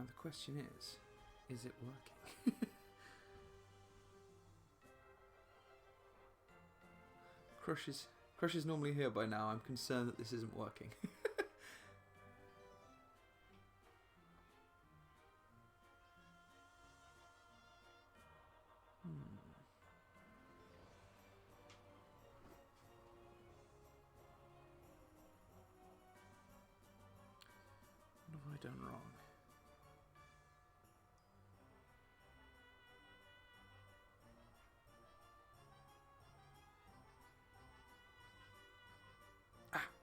the question is it working? Crush is normally here by now. I'm concerned that this isn't working. What have I done wrong?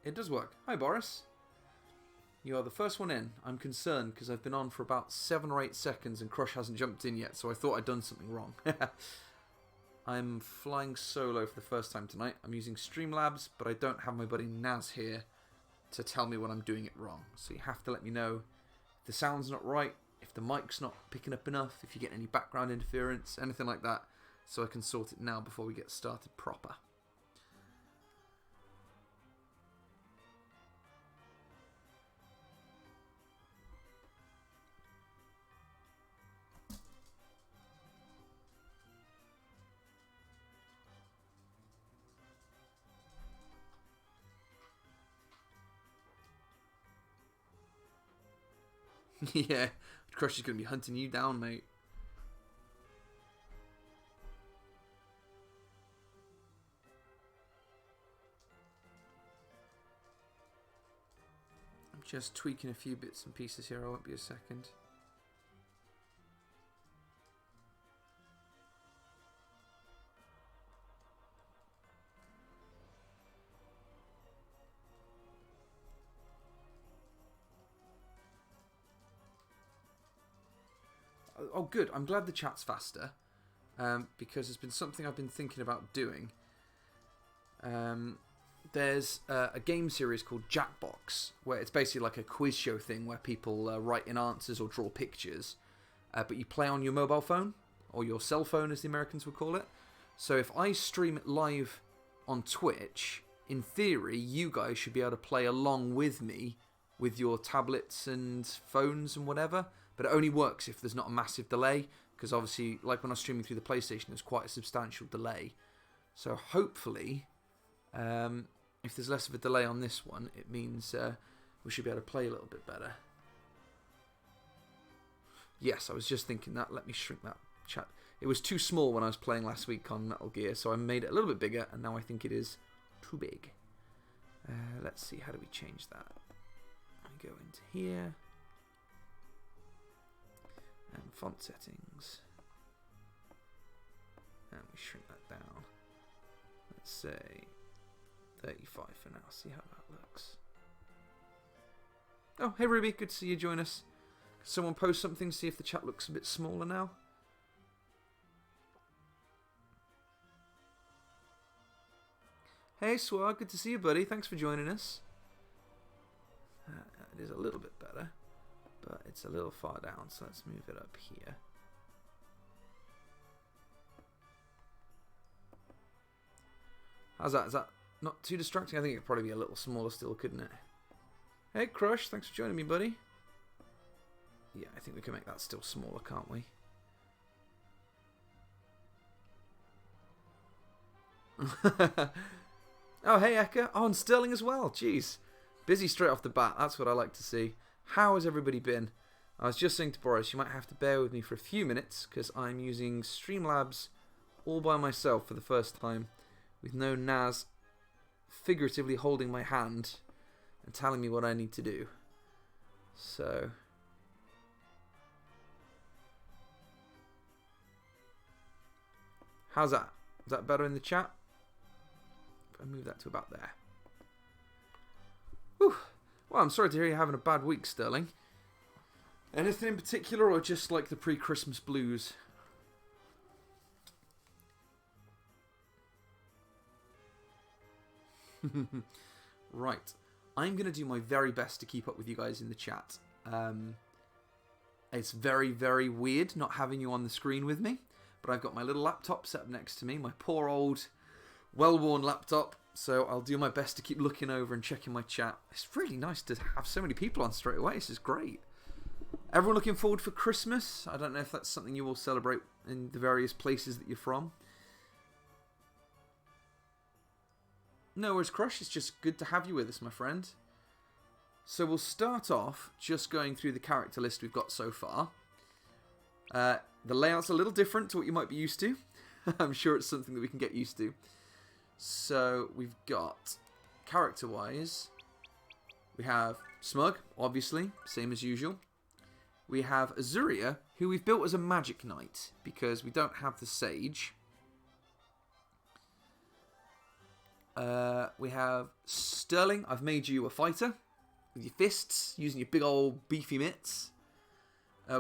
It does work. Hi, Boris. You are the first one in. I'm concerned because I've been on for about 7 or 8 seconds and Crush hasn't jumped in yet, so I thought I'd done something wrong. I'm flying solo for the first time tonight. I'm using Streamlabs, but I don't have my buddy Naz here to tell me when I'm doing it wrong. So you have to let me know if the sound's not right, if the mic's not picking up enough, if you get any background interference, anything like that, so I can sort it now before we get started proper. Yeah, Crush is going to be hunting you down, mate. I'm just tweaking a few bits and pieces here. I won't be a second. Oh, good. I'm glad the chat's faster, because it's been something I've been thinking about doing. There's a game series called Jackbox, where it's basically like a quiz show thing where people write in answers or draw pictures, but you play on your mobile phone, or your cell phone as the Americans would call it. So if I stream it live on Twitch, in theory, you guys should be able to play along with me with your tablets and phones and whatever. But it only works if there's not a massive delay, because obviously, like when I was streaming through the PlayStation, there's quite a substantial delay. So hopefully, if there's less of a delay on this one, it means we should be able to play a little bit better. Yes, I was just thinking that. Let me shrink that chat. It was too small when I was playing last week on Metal Gear, so I made it a little bit bigger, and now I think it is too big. Let's see, how do we change that? I go into here. And font settings. And we shrink that down. Let's say 35 for now. See how that looks. Oh, hey Ruby, good to see you join us. Can someone post something to see if the chat looks a bit smaller now? Hey Swag, good to see you, buddy. Thanks for joining us. It is a little bit better, but it's a little far down, so let's move it up here. How's that? Is that not too distracting? I think it could probably be a little smaller still, couldn't it? Hey Crush, thanks for joining me, buddy. Yeah, I think we can make that still smaller, can't we? Oh, hey Eka. Oh, and Sterling as well. Jeez. Busy straight off the bat. That's what I like to see. How has everybody been? I was just saying to Boris, you might have to bear with me for a few minutes because I'm using Streamlabs all by myself for the first time with no Naz figuratively holding my hand and telling me what I need to do. So... how's that? Is that better in the chat? If I move that to about there. Whew. Well, I'm sorry to hear you're having a bad week, Sterling. Anything in particular, or just like the pre-Christmas blues? Right. I'm going to do my very best to keep up with you guys in the chat. It's very, very weird not having you on the screen with me. But I've got my little laptop set up next to me. My poor old, well-worn laptop. So I'll do my best to keep looking over and checking my chat. It's really nice to have so many people on straight away. This is great. Everyone looking forward for Christmas? I don't know if that's something you will celebrate in the various places that you're from. No worries, Crush. It's just good to have you with us, my friend. So we'll start off just going through the character list we've got so far. The layout's a little different to what you might be used to. I'm sure it's something that we can get used to. So we've got, character-wise, we have Smug, obviously, same as usual. We have Azuria, who we've built as a magic knight, because we don't have the Sage. We have Sterling. I've made you a fighter with your fists, using your big old beefy mitts.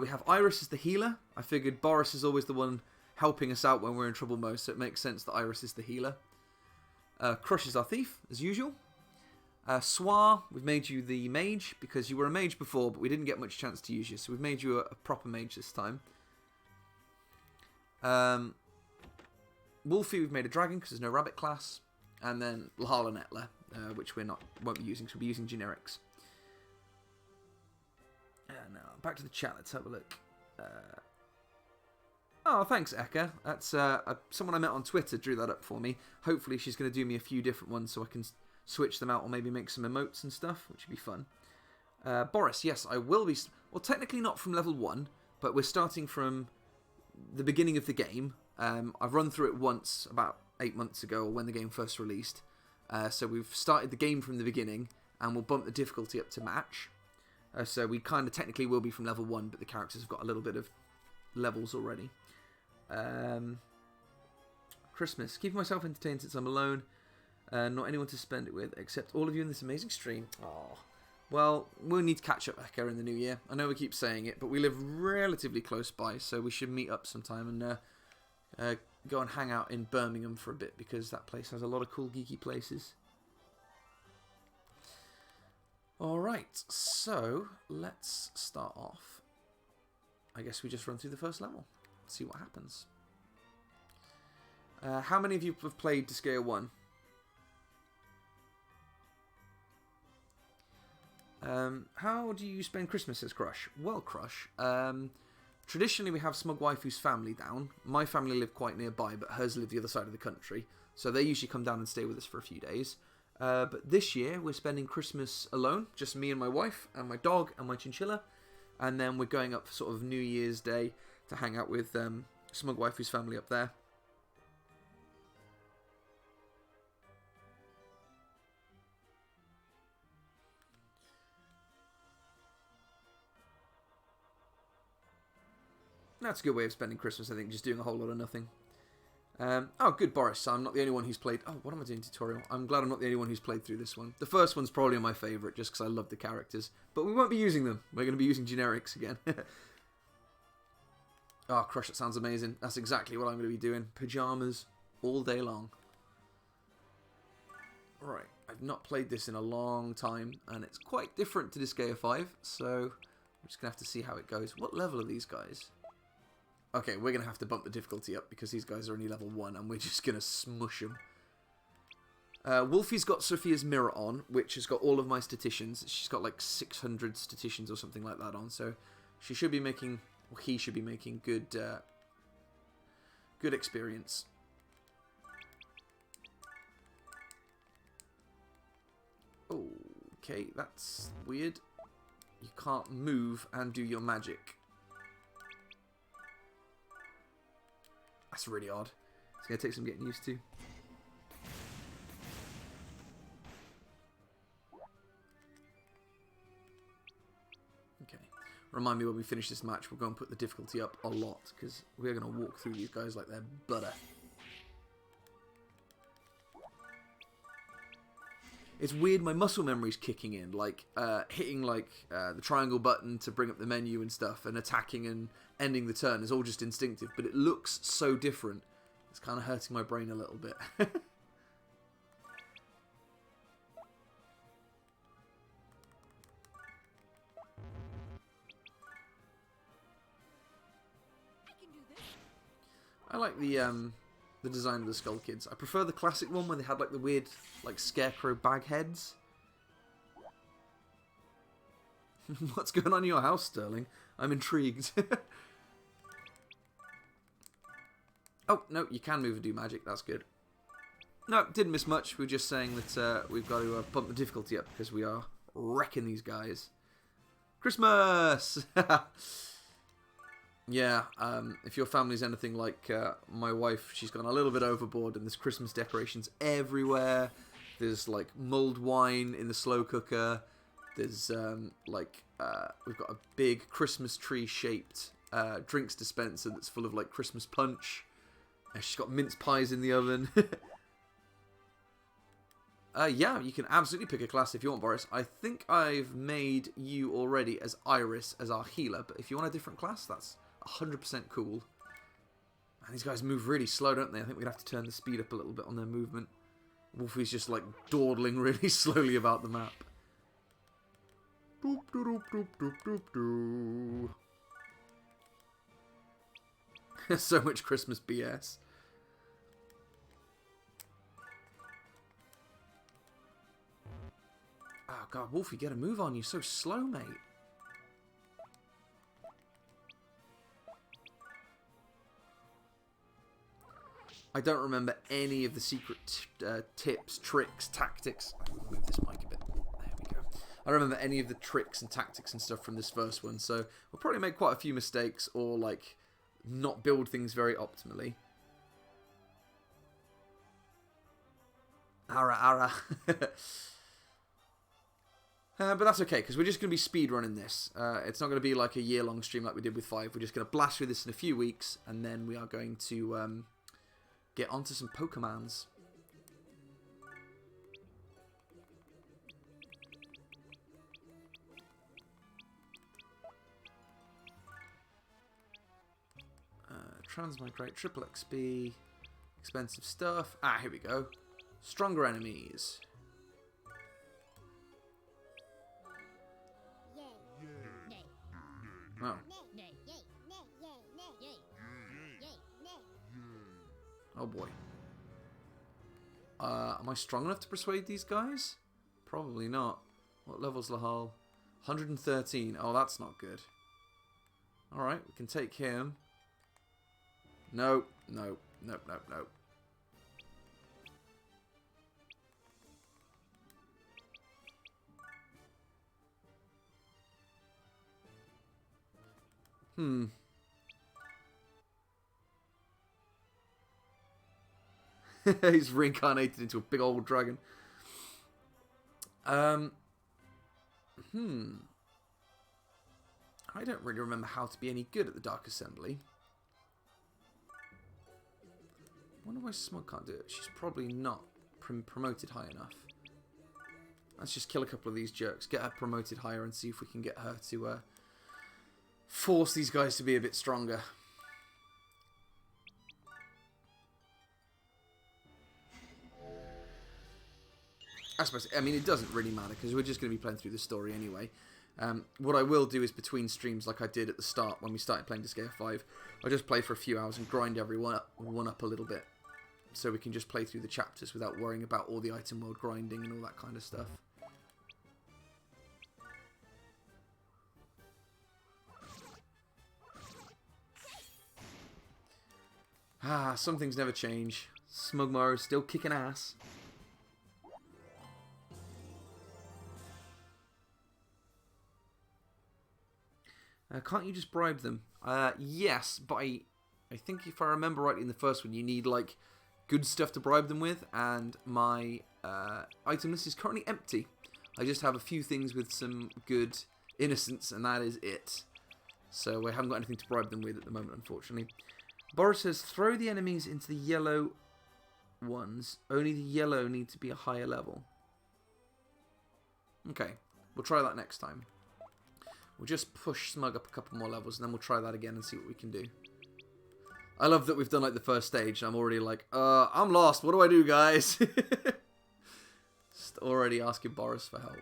We have Iris as the healer. I figured Boris is always the one helping us out when we're in trouble most, so it makes sense that Iris is the healer. Crush is our thief, as usual. Swar, we've made you the mage, because you were a mage before, but we didn't get much chance to use you, so we've made you a proper mage this time. Wolfie, we've made a dragon, because there's no rabbit class. And then Lahala and Etla, which we won't be using, so we'll be using generics. Now, back to the chat, let's have a look. Oh, thanks, Eka. That's someone I met on Twitter drew that up for me. Hopefully she's going to do me a few different ones so I can switch them out or maybe make some emotes and stuff, which would be fun. Boris, yes, I will be... Well, technically not from level 1, but we're starting from the beginning of the game. I've run through it once, about 8 months ago, or when the game first released. So we've started the game from the beginning, and we'll bump the difficulty up to match. So we kind of technically will be from level 1, but the characters have got a little bit of levels already. Christmas. Keeping myself entertained since I'm alone. Not anyone to spend it with, except all of you in this amazing stream. Oh, well, we'll need to catch up, Eka, in the new year. I know we keep saying it, but we live relatively close by, so we should meet up sometime and go and hang out in Birmingham for a bit, because that place has a lot of cool geeky places. Alright, so let's start off. I guess we just run through the first level. See what happens. How many of you have played Disgeae 1? How do you spend Christmas as Crush? Well, Crush, traditionally we have Smug Waifu's family down. My family live quite nearby, but hers live the other side of the country. So they usually come down and stay with us for a few days. But this year we're spending Christmas alone, just me and my wife and my dog and my chinchilla. And then we're going up for sort of New Year's Day to hang out with Smug Waifu's family up there. That's a good way of spending Christmas, I think, just doing a whole lot of nothing. Oh, good, Boris. So I'm not the only one who's played... Oh, what am I doing tutorial? I'm glad I'm not the only one who's played through this one. The first one's probably my favourite, just because I love the characters. But we won't be using them. We're going to be using generics again. Oh, Crush, that sounds amazing. That's exactly what I'm going to be doing. Pyjamas all day long. Right, I've not played this in a long time, and it's quite different to Disgaea 5, so I'm just going to have to see how it goes. What level are these guys? Okay, we're going to have to bump the difficulty up because these guys are only level 1 and we're just going to smush them. Wolfie's got Sophia's mirror on, which has got all of my statisticians. She's got like 600 statisticians or something like that on, so she should be making, or he should be making good, good experience. Okay, that's weird. You can't move and do your magic. That's really odd. It's going to take some getting used to. Okay. Remind me when we finish this match, we'll go and put the difficulty up a lot, because we're going to walk through these guys like they're butter. It's weird, my muscle memory's kicking in, like hitting like the triangle button to bring up the menu and stuff, and attacking and ending the turn is all just instinctive, but it looks so different. It's kind of hurting my brain a little bit. I like the design of the Skull Kids. I prefer the classic one where they had like the weird like scarecrow bag heads. What's going on in your house, Sterling? I'm intrigued. Oh, no, you can move and do magic. That's good. No, didn't miss much. We were just saying that we've got to bump the difficulty up because we are wrecking these guys. Christmas! Yeah, if your family's anything like my wife, she's gone a little bit overboard and there's Christmas decorations everywhere. There's like mulled wine in the slow cooker. There's we've got a big Christmas tree shaped drinks dispenser that's full of like Christmas punch. She's got mince pies in the oven. Yeah, you can absolutely pick a class if you want, Boris. I think I've made you already as Iris as our healer, but if you want a different class, that's 100% cool. And these guys move really slow, don't they? I think we'd have to turn the speed up a little bit on their movement. Wolfie's just like dawdling really slowly about the map. Doop, doop, doop, doop, doop, doop. So much Christmas BS. Oh god, Wolfie, get a move on. You're so slow, mate. I don't remember any of the secret tips, tricks, tactics. I'll move this mic a bit. There we go. I don't remember any of the tricks and tactics and stuff from this first one, so we'll probably make quite a few mistakes or like not build things very optimally. Ara, ara. But that's okay, because we're just going to be speedrunning this. It's not going to be like a year-long stream like we did with 5. We're just going to blast through this in a few weeks, and then we are going to get onto some Pokemons. Transmigrate, triple XP, expensive stuff. Ah, here we go. Stronger enemies. Oh. Oh boy. Am I strong enough to persuade these guys? Probably not. What level's Lahal? 113. Oh, that's not good. Alright, we can take him. No, no, no, no, no. He's reincarnated into a big old dragon. I don't really remember how to be any good at the Dark Assembly. I wonder why Smug can't do it. She's probably not promoted high enough. Let's just kill a couple of these jerks, get her promoted higher, and see if we can get her to force these guys to be a bit stronger. I mean, it doesn't really matter because we're just going to be playing through the story anyway. What I will do is between streams, like I did at the start when we started playing Disgeae 5, I'll just play for a few hours and grind everyone up a little bit. So we can just play through the chapters without worrying about all the item world grinding and all that kind of stuff. Ah, some things never change. Smugmar is still kicking ass. Can't you just bribe them? Yes, but I think if I remember rightly in the first one, you need like good stuff to bribe them with, and my item list is currently empty. I just have a few things with some good innocence, and that is it. So I haven't got anything to bribe them with at the moment, unfortunately. Boris says, throw the enemies into the yellow ones. Only the yellow need to be a higher level. Okay, we'll try that next time. We'll just push Smug up a couple more levels, and then we'll try that again and see what we can do. I love that we've done like the first stage, and I'm already like, I'm lost. What do I do, guys? Just already asking Boris for help.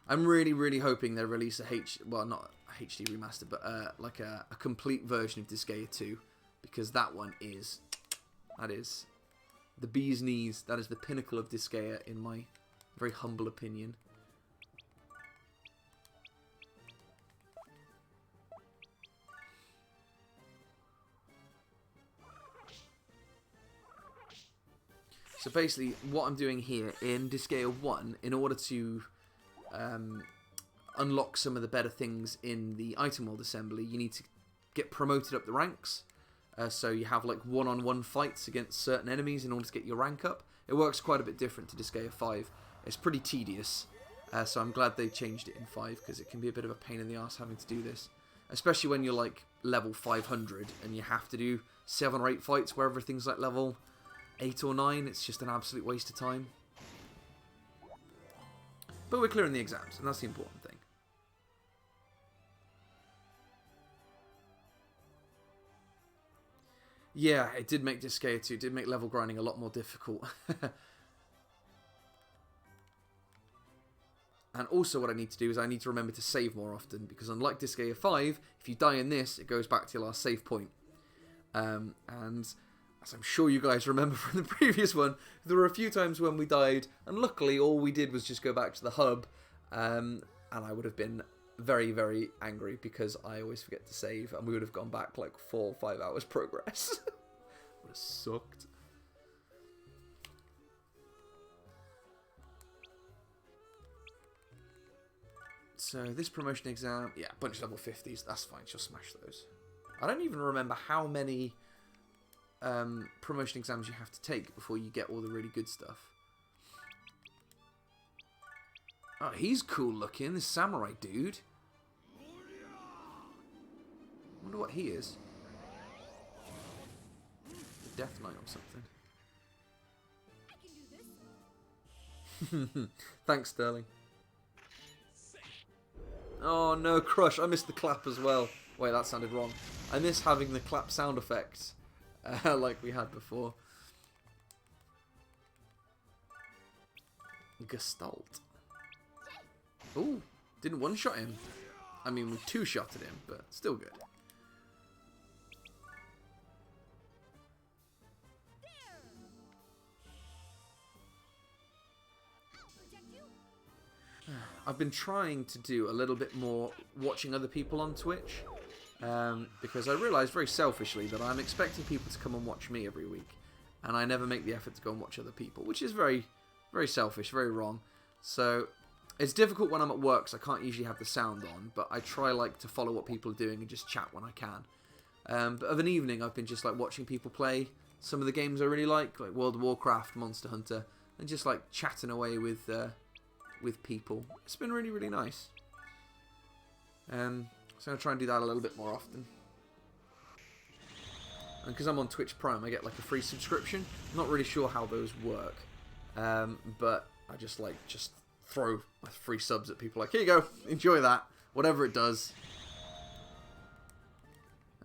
I'm really, really hoping they release well, not a HD remaster, but like a complete version of Disgaea 2, because that one is, that is the bee's knees. That is the pinnacle of Disgaea, in my very humble opinion. So basically, what I'm doing here in Disgeae 1, in order to unlock some of the better things in the item world assembly, you need to get promoted up the ranks. So you have like one-on-one fights against certain enemies in order to get your rank up. It works quite a bit different to Disgeae 5. It's pretty tedious, so I'm glad they changed it in 5, because it can be a bit of a pain in the ass having to do this. Especially when you're like level 500 and you have to do 7 or 8 fights where everything's like level 8 or 9. It's just an absolute waste of time. But we're clearing the exams, and that's the important thing. Yeah, it did make Disgeae 2, it did make level grinding a lot more difficult. And also what I need to do is I need to remember to save more often, because unlike Disgaea 5, if you die in this, it goes back to your last save point. And as I'm sure you guys remember from the previous one, there were a few times when we died, and luckily all we did was just go back to the hub, and I would have been very, very angry, because I always forget to save, and we would have gone back like 4 or 5 hours progress. Would have sucked. So this promotion exam, yeah, a bunch of level 50s, that's fine, she'll smash those. I don't even remember how many promotion exams you have to take before you get all the really good stuff. Oh, he's cool looking, this samurai dude. Wonder what he is. The Death Knight or something. Thanks, Sterling. Oh no, Crush, I missed the clap as well. Wait, that sounded wrong. I miss having the clap sound effects like we had before. Gestalt. Ooh, didn't one-shot him. I mean, we two-shotted him, but still good. I've been trying to do a little bit more watching other people on Twitch, because I realised very selfishly that I'm expecting people to come and watch me every week, and I never make the effort to go and watch other people, which is very, very selfish, very wrong. So it's difficult when I'm at work, so I can't usually have the sound on, but I try like to follow what people are doing and just chat when I can. But of an evening, I've been just like watching people play some of the games I really like World of Warcraft, Monster Hunter, and just like chatting away with people. It's been really, really nice. So I'm going to try and do that a little bit more often. And because I'm on Twitch Prime, I get like a free subscription. I'm not really sure how those work. But I just throw my free subs at people like, here you go, enjoy that. Whatever it does.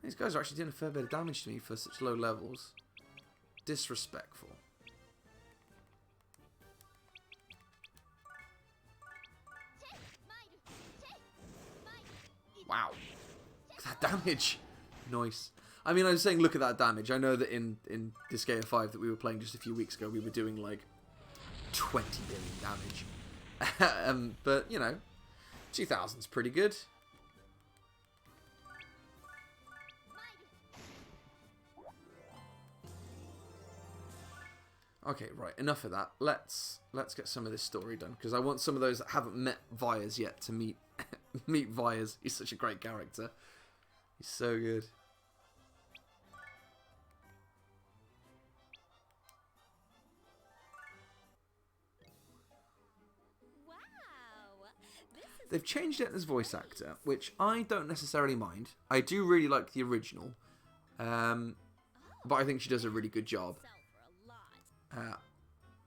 These guys are actually doing a fair bit of damage to me for such low levels. Disrespectful. Wow. Look at that damage. Nice. I mean, I was saying look at that damage. I know that in Disgaea 5 that we were playing just a few weeks ago, we were doing like 20 billion damage. But, you know, 2000's pretty good. Okay, right, enough of that. Let's get some of this story done, because I want some of those that haven't met Vyers yet to meet meet Vyers. He's such a great character. He's so good. Wow. They've changed it as voice actor, which I don't necessarily mind. I do really like the original, but I think she does a really good job.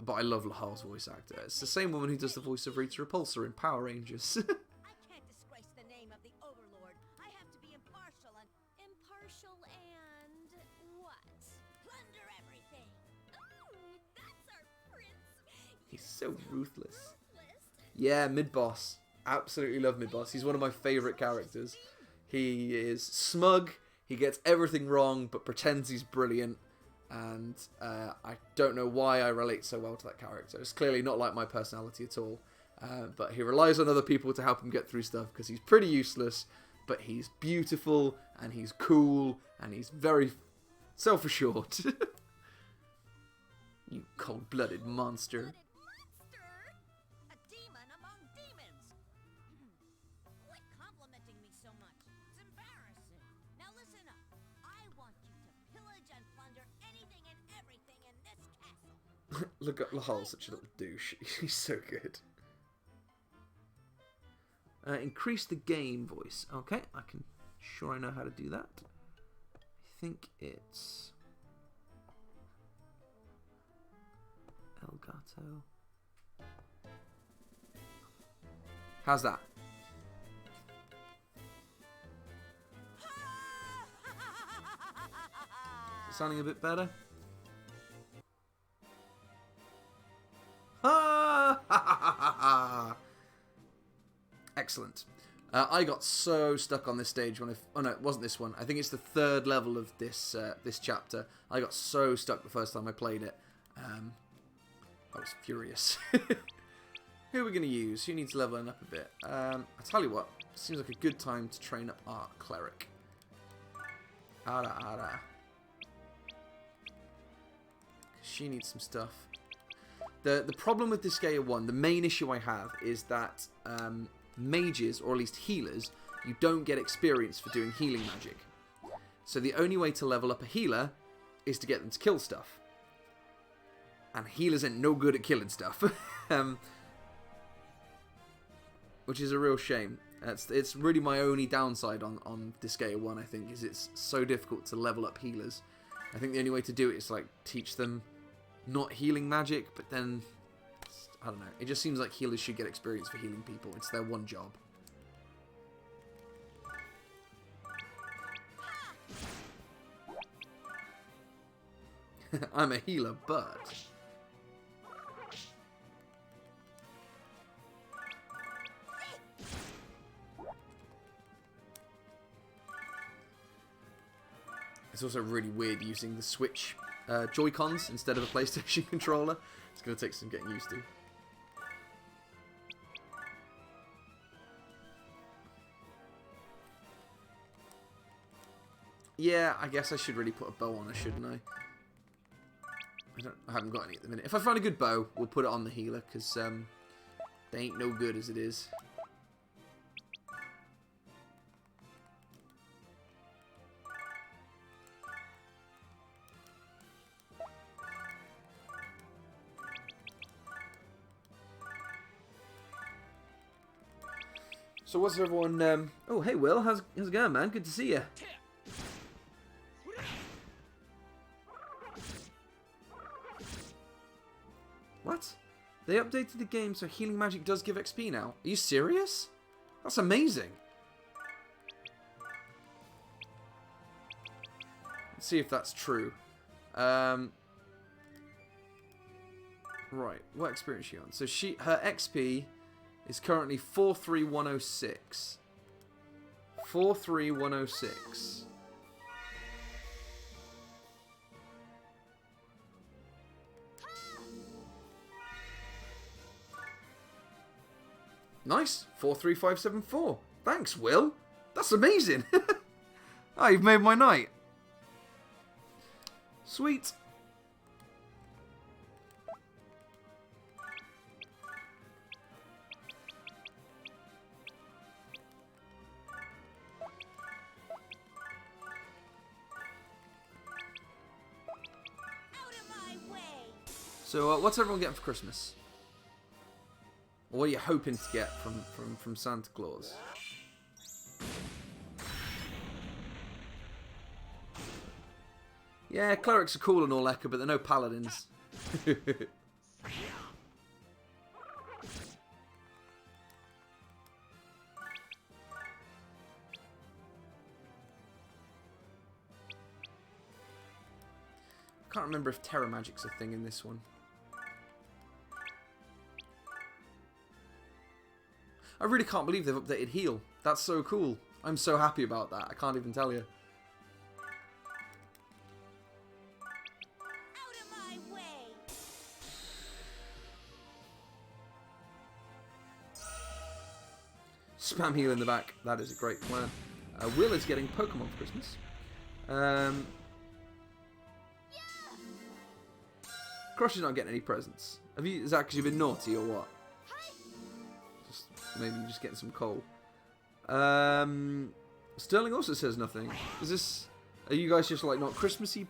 But I love Lahal's voice actor. It's the same woman who does the voice of Rita Repulsa in Power Rangers. I can't disgrace the name of the Overlord. I have to be impartial and... Impartial and... what? Plunder everything. Ooh, that's our prince. He's so ruthless. Yeah, Mid-Boss. Absolutely love Mid-Boss. He's one of my favourite characters. He is smug, he gets everything wrong, but pretends he's brilliant. And I don't know why I relate so well to that character. It's clearly not like my personality at all. But he relies on other people to help him get through stuff, because he's pretty useless, but he's beautiful, and he's cool, and he's very self-assured. You cold-blooded monster. A demon among demons. Quit complimenting me so much. It's embarrassing. Now listen up. I want you to pillage and plunder anything and everything in this castle. Look at Lahal, such a little douche. He's so good. Increase the game voice. Okay, I know how to do that. I think it's Elgato. How's that? Is it sounding a bit better? Excellent. I got so stuck on this stage when oh no, it wasn't this one. I think it's the third level of this this chapter. I got so stuck the first time I played it. I was furious. Who are we going to use? Who needs leveling up a bit? I'll tell you what. Seems like a good time to train up our cleric. Ara. She needs some stuff. The problem with Disgeae 1, the main issue I have is that mages, or at least healers, you don't get experience for doing healing magic. So the only way to level up a healer is to get them to kill stuff. And healers ain't no good at killing stuff. Which is a real shame. It's really my only downside on Disgeae 1, I think, is it's so difficult to level up healers. I think the only way to do it is like teach them not healing magic, but then I don't know. It just seems like healers should get experience for healing people. It's their one job. I'm a healer, but it's also really weird using the Switch Joy-Cons instead of a PlayStation controller. It's going to take some getting used to. Yeah, I guess I should really put a bow on her, shouldn't I? I haven't got any at the minute. If I find a good bow, we'll put it on the healer, because they ain't no good as it is. So what's everyone... Oh, hey Will, how's it going, man? Good to see you. What? They updated the game so healing magic does give XP now. Are you serious? That's amazing. Let's see if that's true. Right, what experience is she on? So her XP is currently 43106. 43106. Nice. 43574. Thanks, Will. That's amazing. Oh, you've made my night. Sweet. So, what's everyone getting for Christmas? Or what are you hoping to get from Santa Claus? Yeah, clerics are cool and all, Eka, but they're no paladins. I can't remember if Terra Magic's a thing in this one. I really can't believe they've updated heal. That's so cool. I'm so happy about that. I can't even tell you. Out of my way. Spam heal in the back. That is a great plan. Will is getting Pokemon for Christmas. Crush is not getting any presents. Have you? Is that because you've been naughty or what? Just maybe you're just getting some coal. Sterling also says nothing. Is this? Are you guys just like not Christmassy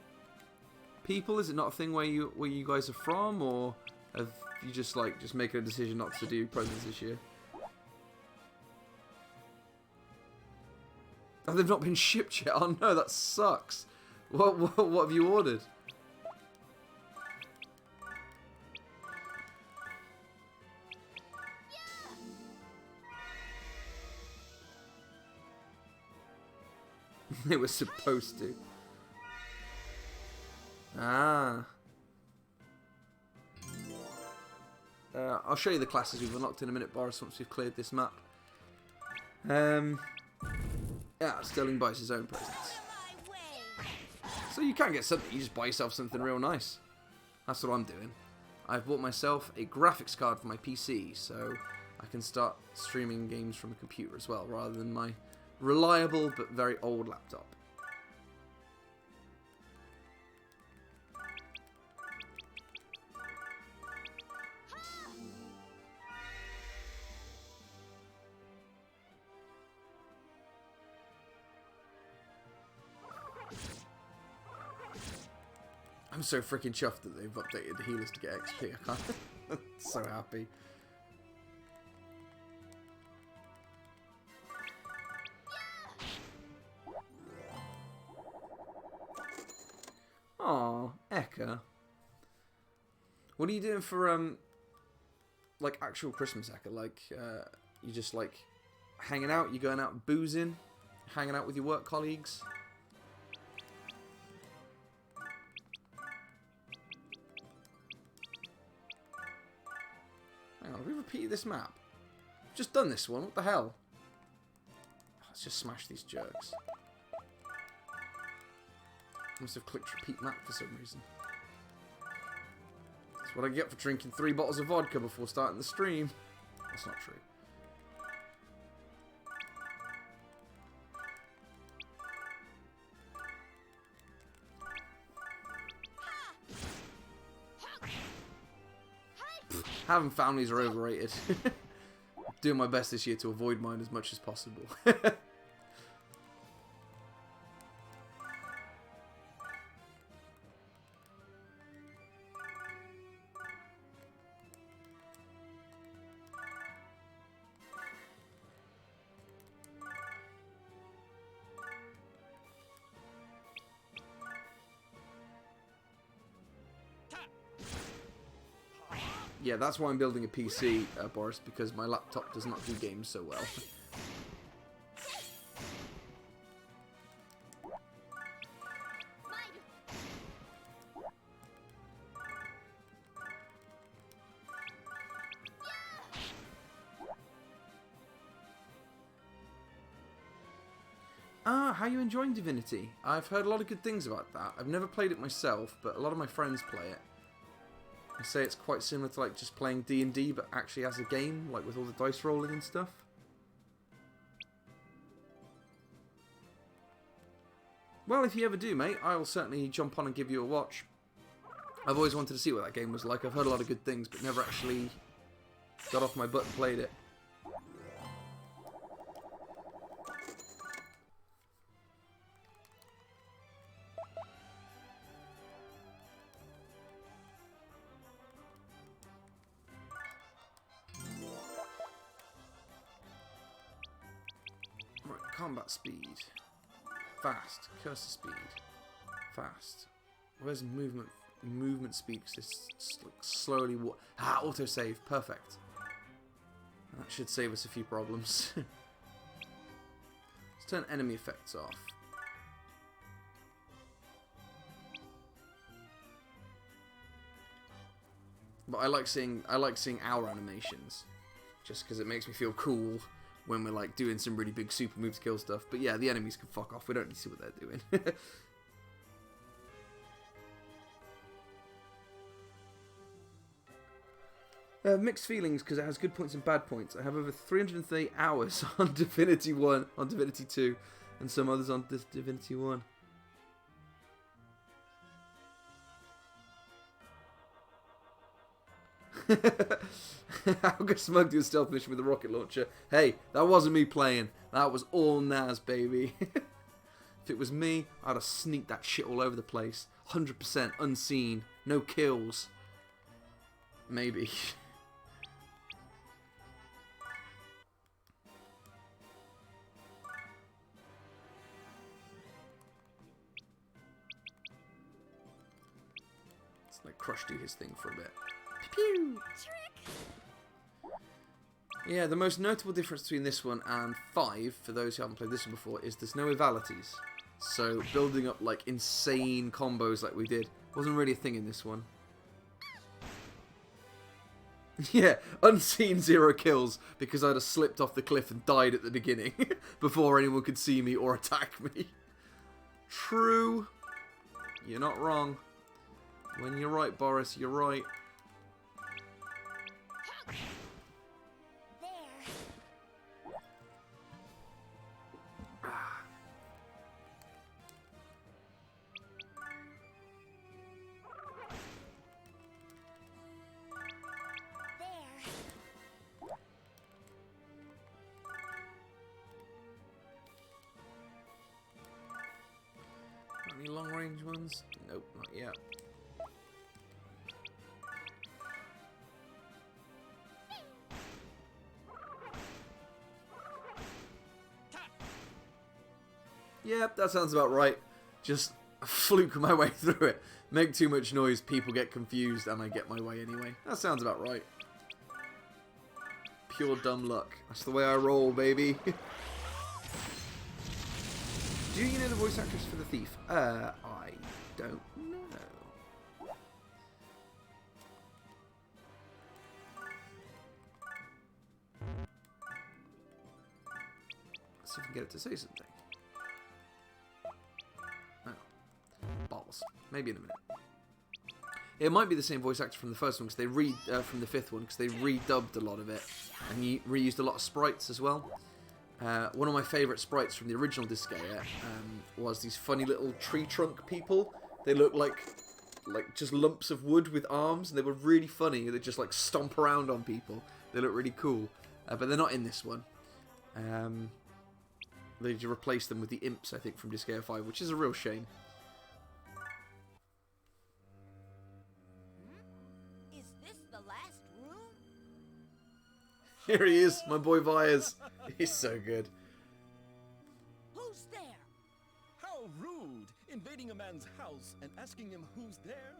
people? Is it not a thing where you guys are from, or have you just making a decision not to do presents this year? Oh, they've not been shipped yet. Oh no, that sucks. What have you ordered? They were supposed to. Ah. I'll show you the classes we've unlocked in a minute, Boris, once we've cleared this map. Yeah, Sterling buys his own presents. So you can get something, you just buy yourself something real nice. That's what I'm doing. I've bought myself a graphics card for my PC, so I can start streaming games from a computer as well, rather than my reliable but very old laptop. I'm so freaking chuffed that they've updated the healers to get XP. I can't. So happy. Aw, Eka. What are you doing for like actual Christmas, Eka? Like you just like hanging out? You going out boozing, hanging out with your work colleagues? Hang on, have we repeated this map? We've just done this one. What the hell? Let's just smash these jerks. Must have clicked repeat map for some reason. That's what I get for drinking 3 bottles of vodka before starting the stream. That's not true. Having families are overrated. Doing my best this year to avoid mine as much as possible. Yeah, that's why I'm building a PC, Boris, because my laptop does not do games so well. Ah, how are you enjoying Divinity? I've heard a lot of good things about that. I've never played it myself, but a lot of my friends play it. I say it's quite similar to like just playing D&D, but actually as a game, like with all the dice rolling and stuff. Well, if you ever do, mate, I'll certainly jump on and give you a watch. I've always wanted to see what that game was like. I've heard a lot of good things, but never actually got off my butt and played it. Combat speed. Fast. Cursor speed. Fast. Where's movement? Movement speed, because it's slowly... autosave. Perfect. That should save us a few problems. Let's turn enemy effects off. But I like seeing our animations. Just because it makes me feel cool when we're like doing some really big super moves to kill stuff. But yeah, the enemies can fuck off. We don't need to see what they're doing. Mixed feelings because it has good points and bad points. I have over 330 hours on Divinity 1, on Divinity 2, and some others on Divinity 1. How could Smug do a stealth mission with a rocket launcher? Hey, that wasn't me playing. That was all Naz, baby. If it was me, I'd have sneaked that shit all over the place. 100% unseen. No kills. Maybe. Let's let Crush do his thing for a bit. Pew! Trick! Yeah, the most notable difference between this one and 5, for those who haven't played this one before, is there's no evalities. So building up like insane combos like we did wasn't really a thing in this one. Yeah, unseen 0 kills because I'd have slipped off the cliff and died at the beginning before anyone could see me or attack me. True. You're not wrong. When you're right, Boris, you're right. Any long range ones? Nope, not yet. Yep, that sounds about right. Just fluke my way through it. Make too much noise, people get confused, and I get my way anyway. That sounds about right. Pure dumb luck. That's the way I roll, baby. Do you know the voice actress for the thief? I don't know. Let's see if we can get it to say something. Oh. Balls. Maybe in a minute. It might be the same voice actor from the first one, because they from the fifth one, because they redubbed a lot of it, and reused a lot of sprites as well. One of my favourite sprites from the original Disgeae was these funny little tree trunk people. They look like just lumps of wood with arms, and they were really funny. They just like stomp around on people. They look really cool, but they're not in this one. They just replaced them with the imps, I think, from Disgaea 5, which is a real shame. Is this the last room? Here he is, my boy Vyers. He's so good. Who's there? How rude! Invading a man's house and asking him who's there?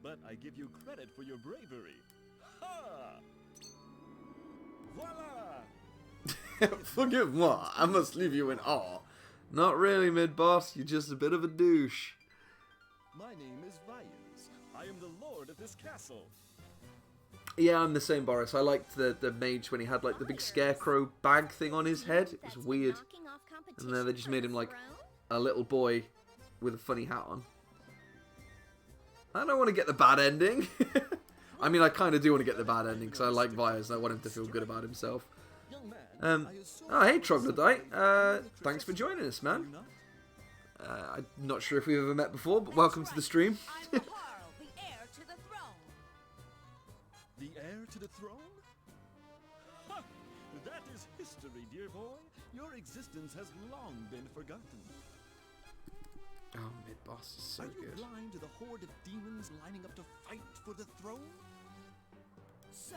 But I give you credit for your bravery. Ha! Voila! Forgive moi, I must leave you in awe. Not really, mid-boss. You're just a bit of a douche. My name is Vyers. I am the lord of this castle. Yeah, I'm the same, Boris. I liked the mage when he had like the big scarecrow bag thing on his head. It was weird. And then they just made him like a little boy with a funny hat on. I don't want to get the bad ending. I mean, I kind of do want to get the bad ending because I like Vyers and I want him to feel good about himself. Oh, hey, Troglodyte. Thanks for joining us, man. I'm not sure if we've ever met before, but welcome to the stream. I'm Carl, the heir to the throne. The heir to the throne? Ha! That is history, dear boy. Your existence has long been forgotten. Oh, mid-boss is so Are you good. blind to the horde of demons lining up to fight for the throne? So,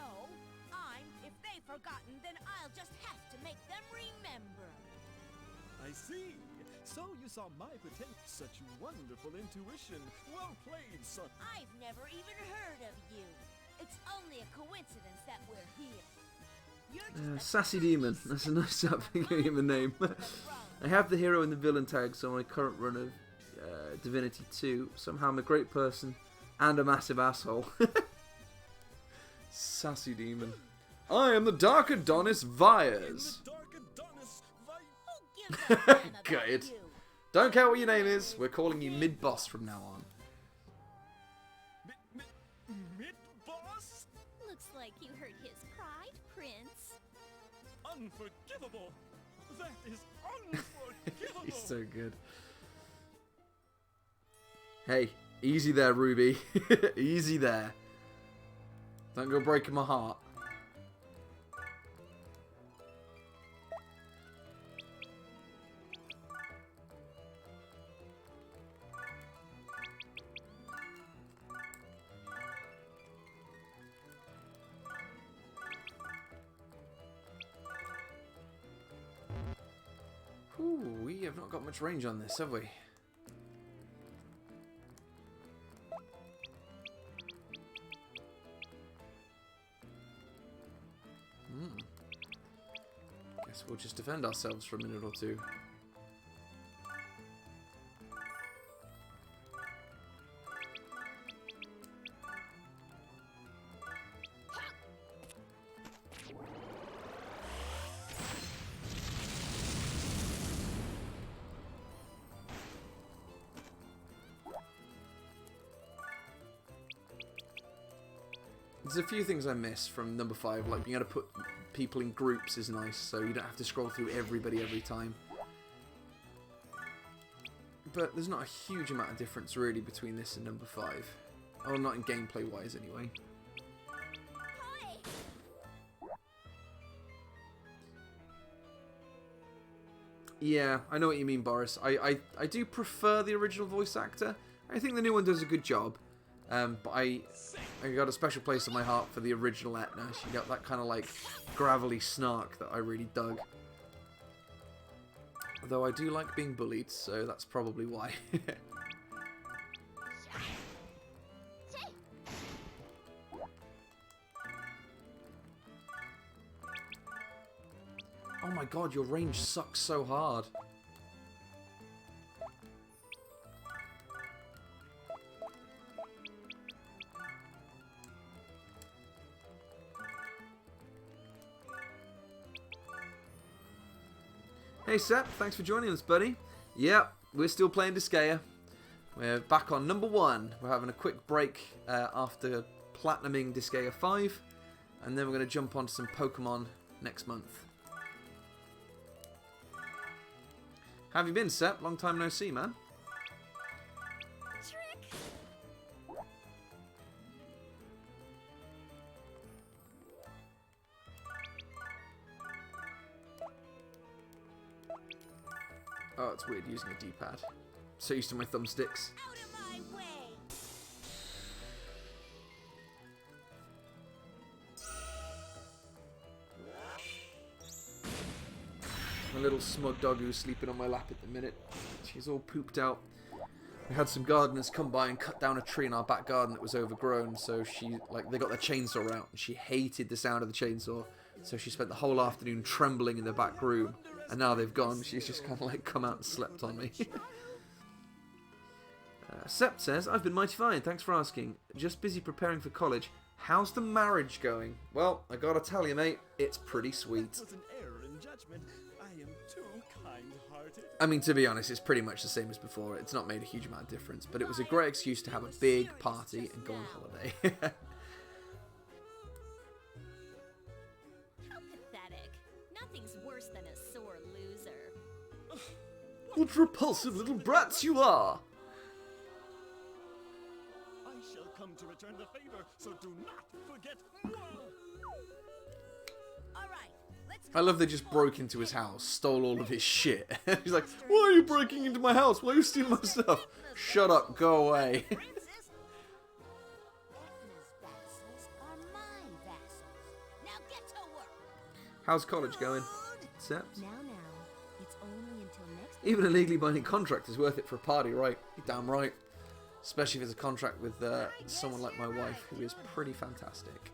if they've forgotten, then I'll just have to make them remember. I see. So you saw my potential. Such wonderful intuition. Well played, son. I've never even heard of you. It's only a coincidence that we're here. You're just a Sassy Demon. That's a nice human name. I have the hero and the villain tags on my current run of Divinity 2. Somehow I'm a great person and a massive asshole. Sassy Demon. I am the Dark Adonis Vyers. Who gives a damn about Good. you? Don't care what your name is. We're calling you mid-boss from now on. Mid-boss? Looks like you hurt his pride, Prince. Unforgivable. That is unforgivable. He's so good. Hey, easy there, Ruby. Easy there. Don't go breaking my heart. Ooh, we have not got much range on this, have we? Guess we'll just defend ourselves for a minute or two. There's a few things I miss from number 5, like being able to put people in groups is nice, so you don't have to scroll through everybody every time. But there's not a huge amount of difference really between this and number 5. Oh, not in gameplay wise anyway. Yeah, I know what you mean, Boris. I do prefer the original voice actor. I think the new one does a good job. But I got a special place in my heart for the original Etna. She got that kind of like gravelly snark that I really dug. Though I do like being bullied, so that's probably why. Oh my god, your range sucks so hard. Hey Sep, thanks for joining us, buddy. Yep, we're still playing Disgaea. We're back on number 1. We're having a quick break after platinuming Disgaea 5, and then we're going to jump onto some Pokemon next month. How have you been, Sep? Long time no see, man. Oh, it's weird using a D-pad. So used to my thumbsticks. Out of my way. My little smug dog who's sleeping on my lap at the minute. She's all pooped out. We had some gardeners come by and cut down a tree in our back garden that was overgrown, so they got their chainsaw out, and she hated the sound of the chainsaw, so she spent the whole afternoon trembling in the back room, and now they've gone, she's just kind of like come out and slept on me. Sept says, I've been mighty fine, thanks for asking. Just busy preparing for college. How's the marriage going? Well, I gotta tell you, mate, it's pretty sweet. That was an error in judgment. I am too kind-hearted. I mean, to be honest, it's pretty much the same as before. It's not made a huge amount of difference, but it was a great excuse to have a big party and go on holiday. How pathetic. Nothing's worse than a sore loser. What repulsive little brats you are! I shall come to return the favor, so do not forget. All right, let's I love they just broke into his house, stole all of his shit. He's like, why are you breaking into my house? Why are you stealing my stuff? Shut up, go away. Princess. Etna's vassals are my vassals. Now get to work. How's college going? Sept? Now, it's only until next. Even a legally binding contract is worth it for a party, right? You're damn right. Especially if it's a contract with someone like my wife, who is pretty fantastic.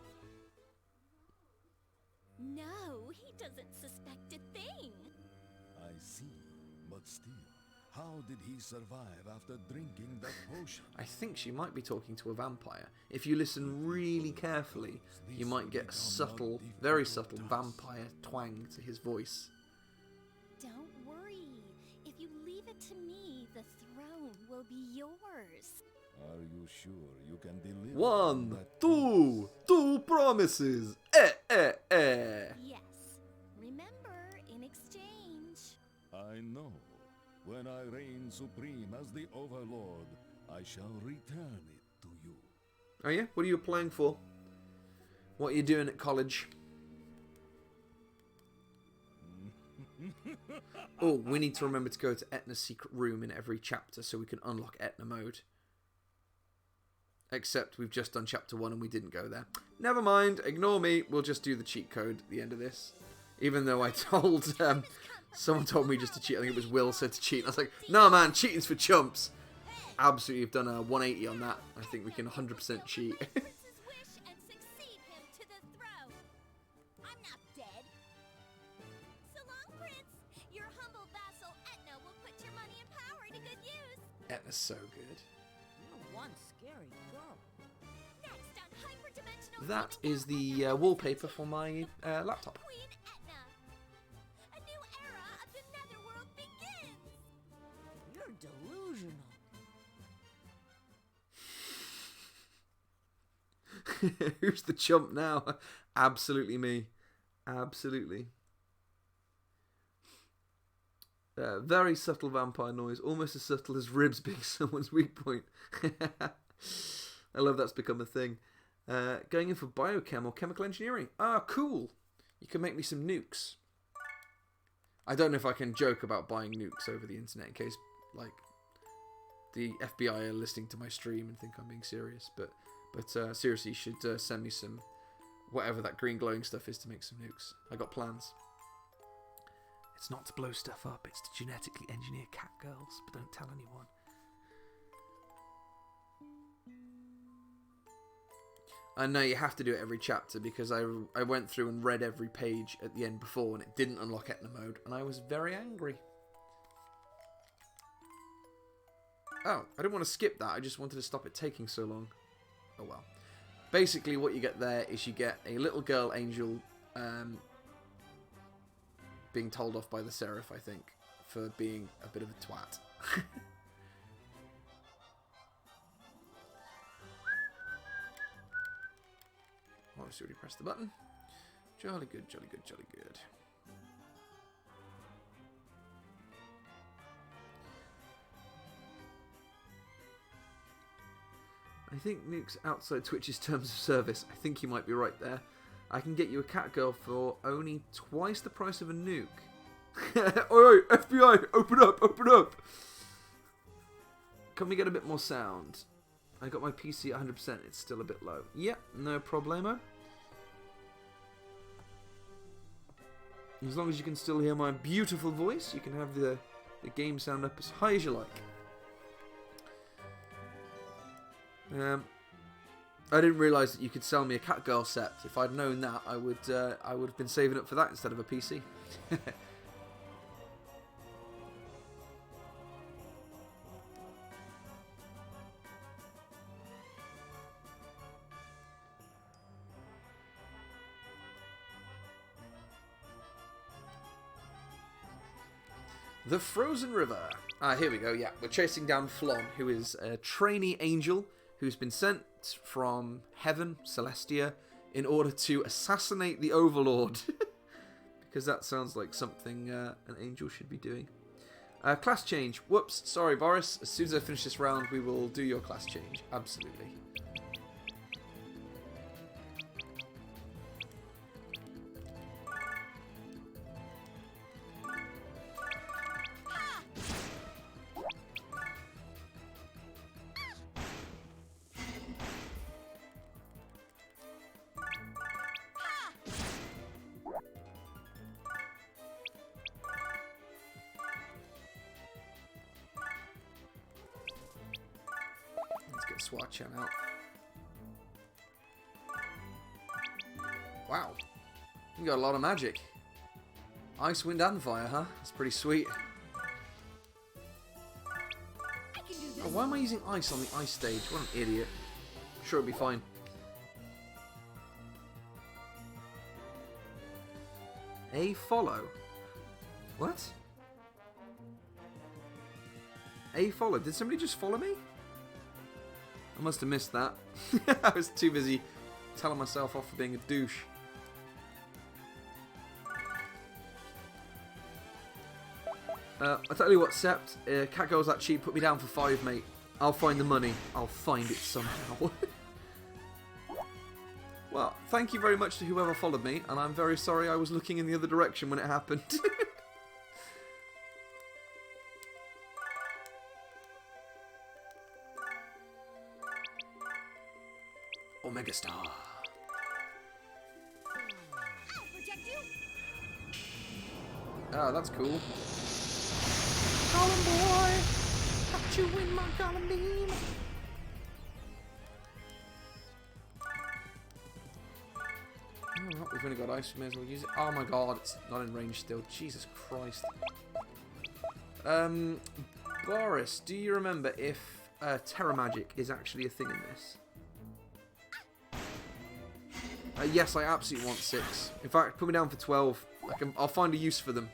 No, he doesn't suspect a thing. I see, but still, how did he survive after drinking that potion? I think she might be talking to a vampire. If you listen really carefully, you might get a subtle, very subtle vampire twang to his voice. Don't worry. If you leave it to me, the throne will be yours. Are you sure you can deliver? One, that two promises. Yes. Remember, in exchange. I know. When I reign supreme as the Overlord, I shall return it to you. Oh yeah? What are you applying for? What are you doing at college? Oh, we need to remember to go to Etna's secret room in every chapter so we can unlock Etna mode. Except we've just done chapter 1 and we didn't go there. Never mind, ignore me. We'll just do the cheat code at the end of this. Even though I told, someone told me just to cheat. I think it was Will said to cheat. I was like, no man, cheating's for chumps. Absolutely, you've done a 180 on that. I think we can 100% cheat. Etna's so good. One scary girl. Next on hyperdimensional That is the wallpaper for my laptop. Queen Etna. A new era of the Netherworld begins. You're delusional. Who's the chump now? Absolutely me. Absolutely. Very subtle vampire noise, almost as subtle as ribs being someone's weak point. I love that's become a thing. Going in for biochem or chemical engineering. Ah, cool. You can make me some nukes. I don't know if I can joke about buying nukes over the internet in case, like, the FBI are listening to my stream and think I'm being serious. But seriously, you should send me some, whatever that green glowing stuff is to make some nukes. I got plans. It's not to blow stuff up, it's to genetically engineer cat girls, but don't tell anyone. I know you have to do it every chapter because I went through and read every page at the end before and it didn't unlock Etna mode, and I was very angry. Oh, I didn't want to skip that, I just wanted to stop it taking so long. Oh well. Basically what you get there is you get a little girl angel being told off by the Seraph, I think, for being a bit of a twat. Obviously already pressed the button. Jolly good, jolly good, jolly good. I think Nuke's outside Twitch's terms of service. I think you might be right there. I can get you a cat girl for only twice the price of a nuke. Oi, FBI, open up, open up. Can we get a bit more sound? I got my PC at 100%, it's still a bit low. Yep, no problemo. As long as you can still hear my beautiful voice, you can have the game sound up as high as you like. I didn't realise that you could sell me a Catgirl set. If I'd known that, I would have been saving up for that instead of a PC. The Frozen River. Ah, here we go, yeah. We're chasing down Flon, who is a trainee angel who's been sent from heaven, Celestia, in order to assassinate the Overlord. Because that sounds like something an angel should be doing. Class change. Whoops, sorry Boris. As soon as I finish this round, we will do your class change. Absolutely. Swatch him out. Wow. You got a lot of magic. Ice, wind, and fire, huh? That's pretty sweet. Oh, why am I using ice on the ice stage? What an idiot. I'm sure it'll be fine. A follow. What? A follow. Did somebody just follow me? I must have missed that. I was too busy telling myself off for being a douche. I'll tell you what, Sept, Catgirl's that cheap, put me down for 5, mate. I'll find the money. I'll find it somehow. Well, thank you very much to whoever followed me, and I'm very sorry I was looking in the other direction when it happened. Omega Star. I'll protect you. Ah, that's cool. Golem boy, got you in my golem beam. Oh, we've only got ice, we may as well use it. Oh my god, it's not in range still. Jesus Christ. Boris, do you remember if Terra Magic is actually a thing in this? Yes, I absolutely want 6. In fact, put me down for 12. I'll find a use for them.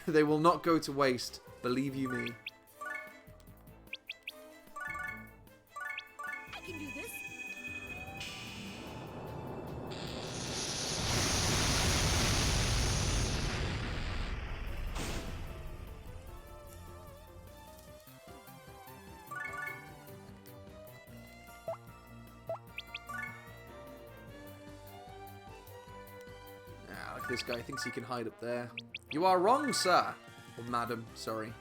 They will not go to waste. Believe you me. I can do this. Ah, look, this guy thinks he can hide up there. You are wrong, sir. Or madam, sorry.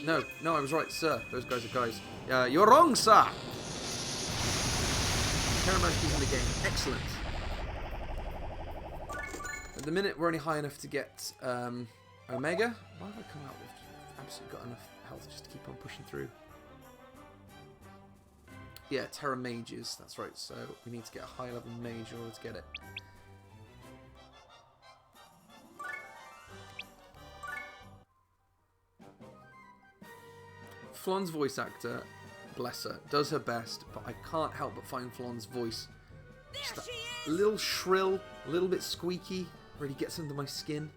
No, I was right, sir. Those guys are guys. You're wrong, sir. Terra Magic is in the game. Excellent. At the minute, we're only high enough to get Omega. Why have I come out with? Absolutely got enough health just to keep on pushing through. Yeah, Terra Mages. That's right. So we need to get a high level mage in order to get it. Flon's voice actor, bless her, does her best, but I can't help but find Flon's voice just There she a is. little shrill, a little bit squeaky, really gets under my skin.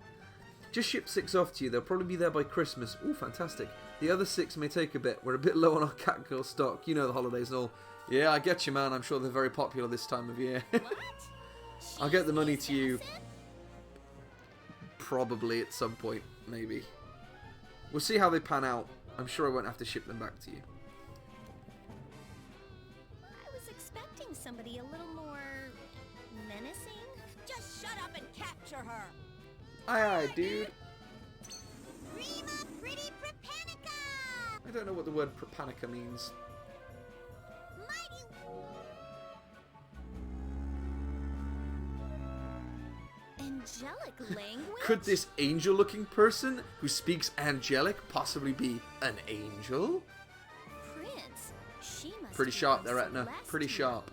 Just ship 6 off to you, they'll probably be there by Christmas. Ooh, fantastic. The other 6 may take a bit, we're a bit low on our Catgirl stock, you know the holidays and all. Yeah, I get you, man, I'm sure they're very popular this time of year. What? I'll get the money She's to you. assassin? Probably at some point, maybe. We'll see how they pan out. I'm sure I won't have to ship them back to you. I was expecting somebody a little more menacing. Just shut up and capture her. Aye, dude. Prima pretty Prepanica! I don't know what the word Prepanica means. Mighty. Angelic language? Could this angel-looking person who speaks angelic possibly be an angel? Prince? She must Pretty be sharp of there, Etna. Pretty Celestial. sharp.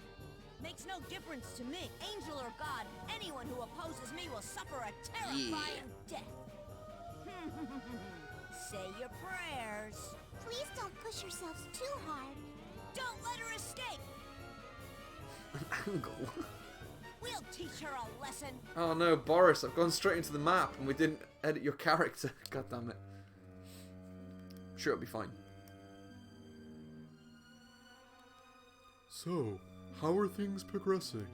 Makes no difference to me. Angel or God, anyone who opposes me will suffer a terrifying death. Say your prayers. Please don't push yourselves too hard. Don't let her escape. An angle? We'll teach her a lesson. Oh no, Boris, I've gone straight into the map and we didn't edit your character. God damn it. Sure, it'll be fine. So, how are things progressing?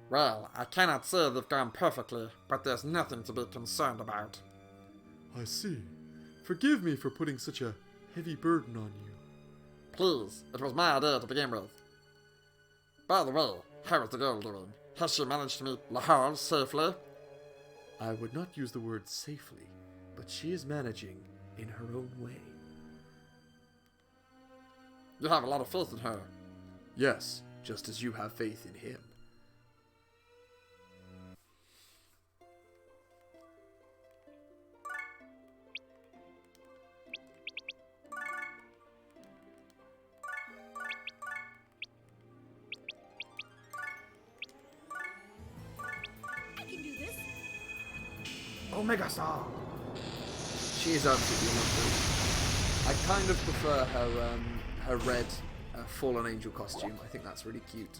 Well, I cannot say they've gone perfectly, but there's nothing to be concerned about. I see. Forgive me for putting such a heavy burden on you. Please, it was my idea to begin with. By the way, how is the girl doing? Has she managed to meet Lahar safely? I would not use the word safely, but she is managing in her own way. You have a lot of faith in her. Yes, just as you have faith in him. I can do this. Omega Star! She is absolutely lovely. I kind of prefer her red Fallen Angel costume. I think that's really cute.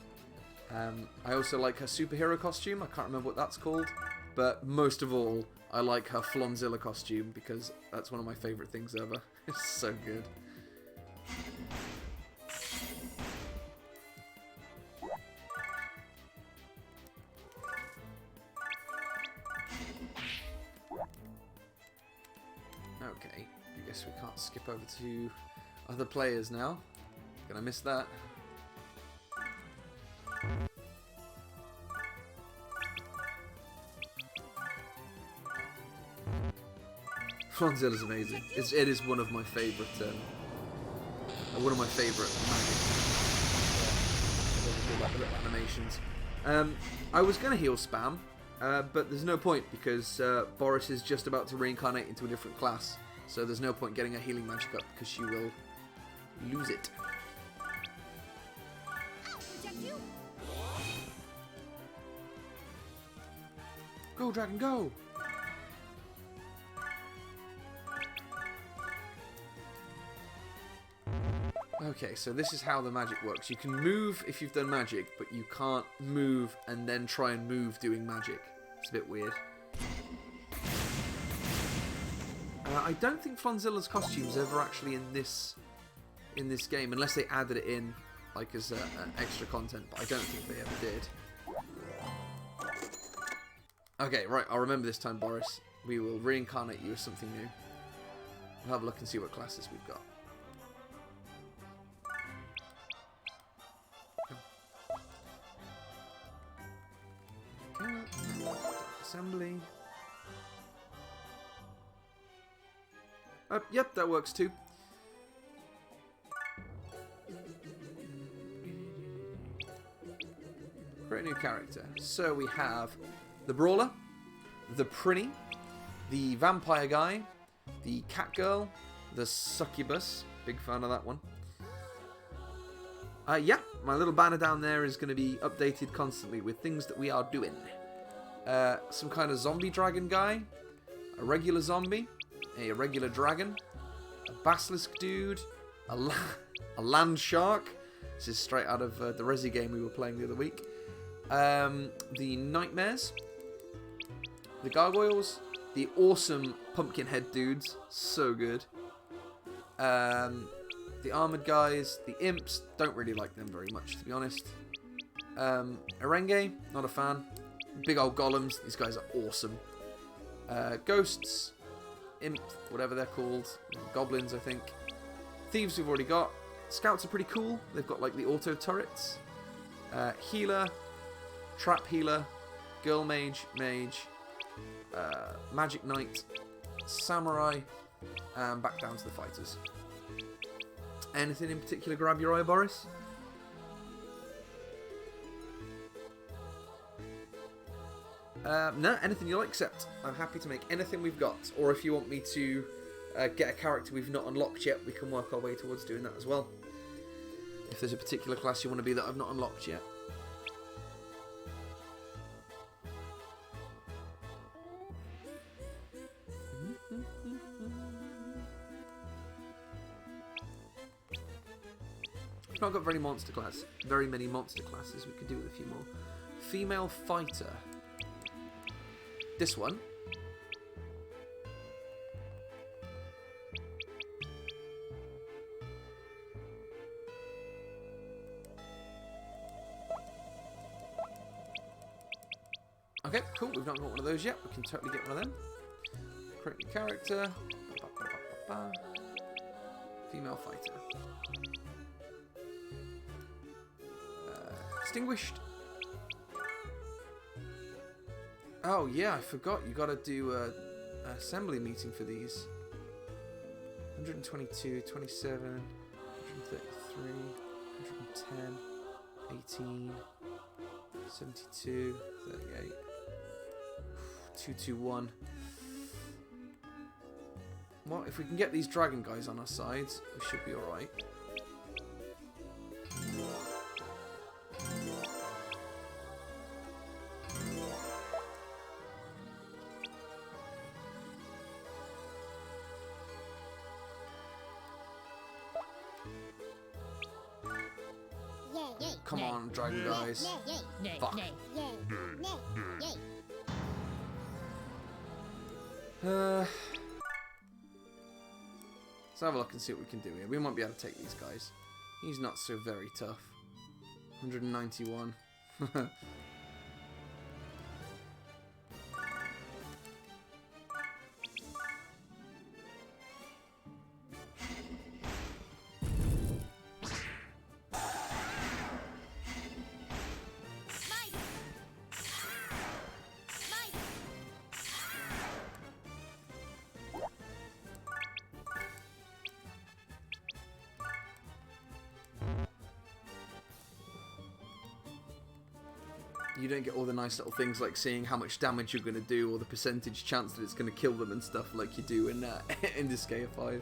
I also like her superhero costume. I can't remember what that's called. But most of all, I like her Flonzilla costume because that's one of my favourite things ever. It's so good. Okay, I guess we can't skip over to other players now. Gonna miss that. Fronzilla's amazing. It is one of my favourite magic animations. I was gonna heal spam, but there's no point because Boris is just about to reincarnate into a different class, so there's no point getting a healing magic up because she will lose it. I'll protect you. Go, dragon, go! Okay, so this is how the magic works. You can move if you've done magic, but you can't move and then try and move doing magic. It's a bit weird. I don't think Fronzilla's costume's ever actually in this game, unless they added it in like as extra content, but I don't think they ever did. Okay, right, I'll remember this time, Boris. We will reincarnate you as something new. We'll have a look and see what classes we've got. Assembly. Yep, that works too. Create a new character. So we have the Brawler, the Prinny, the Vampire Guy, the Cat Girl, the Succubus. Big fan of that one. Yeah, my little banner down there is going to be updated constantly with things that we are doing. Some kind of zombie dragon guy, a regular zombie, a regular dragon, a basilisk dude, a land shark. This is straight out of the Resi game we were playing the other week. The nightmares, the gargoyles, the awesome pumpkin head dudes, so good. The armored guys, the imps, don't really like them very much to be honest. Erenge, not a fan. Big old golems, these guys are awesome. Ghosts, imp, whatever they're called, goblins I think. Thieves we've already got. Scouts are pretty cool, they've got like the auto turrets. Healer, trap healer, girl mage, magic knight, samurai, and back down to the fighters. Anything in particular grab your eye, Boris? No, anything you like, except I'm happy to make anything we've got. Or if you want me to get a character we've not unlocked yet, we can work our way towards doing that as well. If there's a particular class you want to be that I've not unlocked yet. I've not got very many monster classes. We could do with a few more. Female fighter. This one. Okay, cool. We've not got one of those yet. We can totally get one of them. Create a character. Female fighter. Distinguished. Oh yeah, I forgot. You gotta do an assembly meeting for these. 122, 27, 133, 110, 18, 72, 38, 221. Well, if we can get these dragon guys on our sides, we should be alright. Come on, dragon guys. Fuck. Let's have a look and see what we can do here. We might be able to take these guys. He's not so very tough. 191. you don't get all the nice little things like seeing how much damage you're going to do or the percentage chance that it's going to kill them and stuff like you do in in Disgaea 5.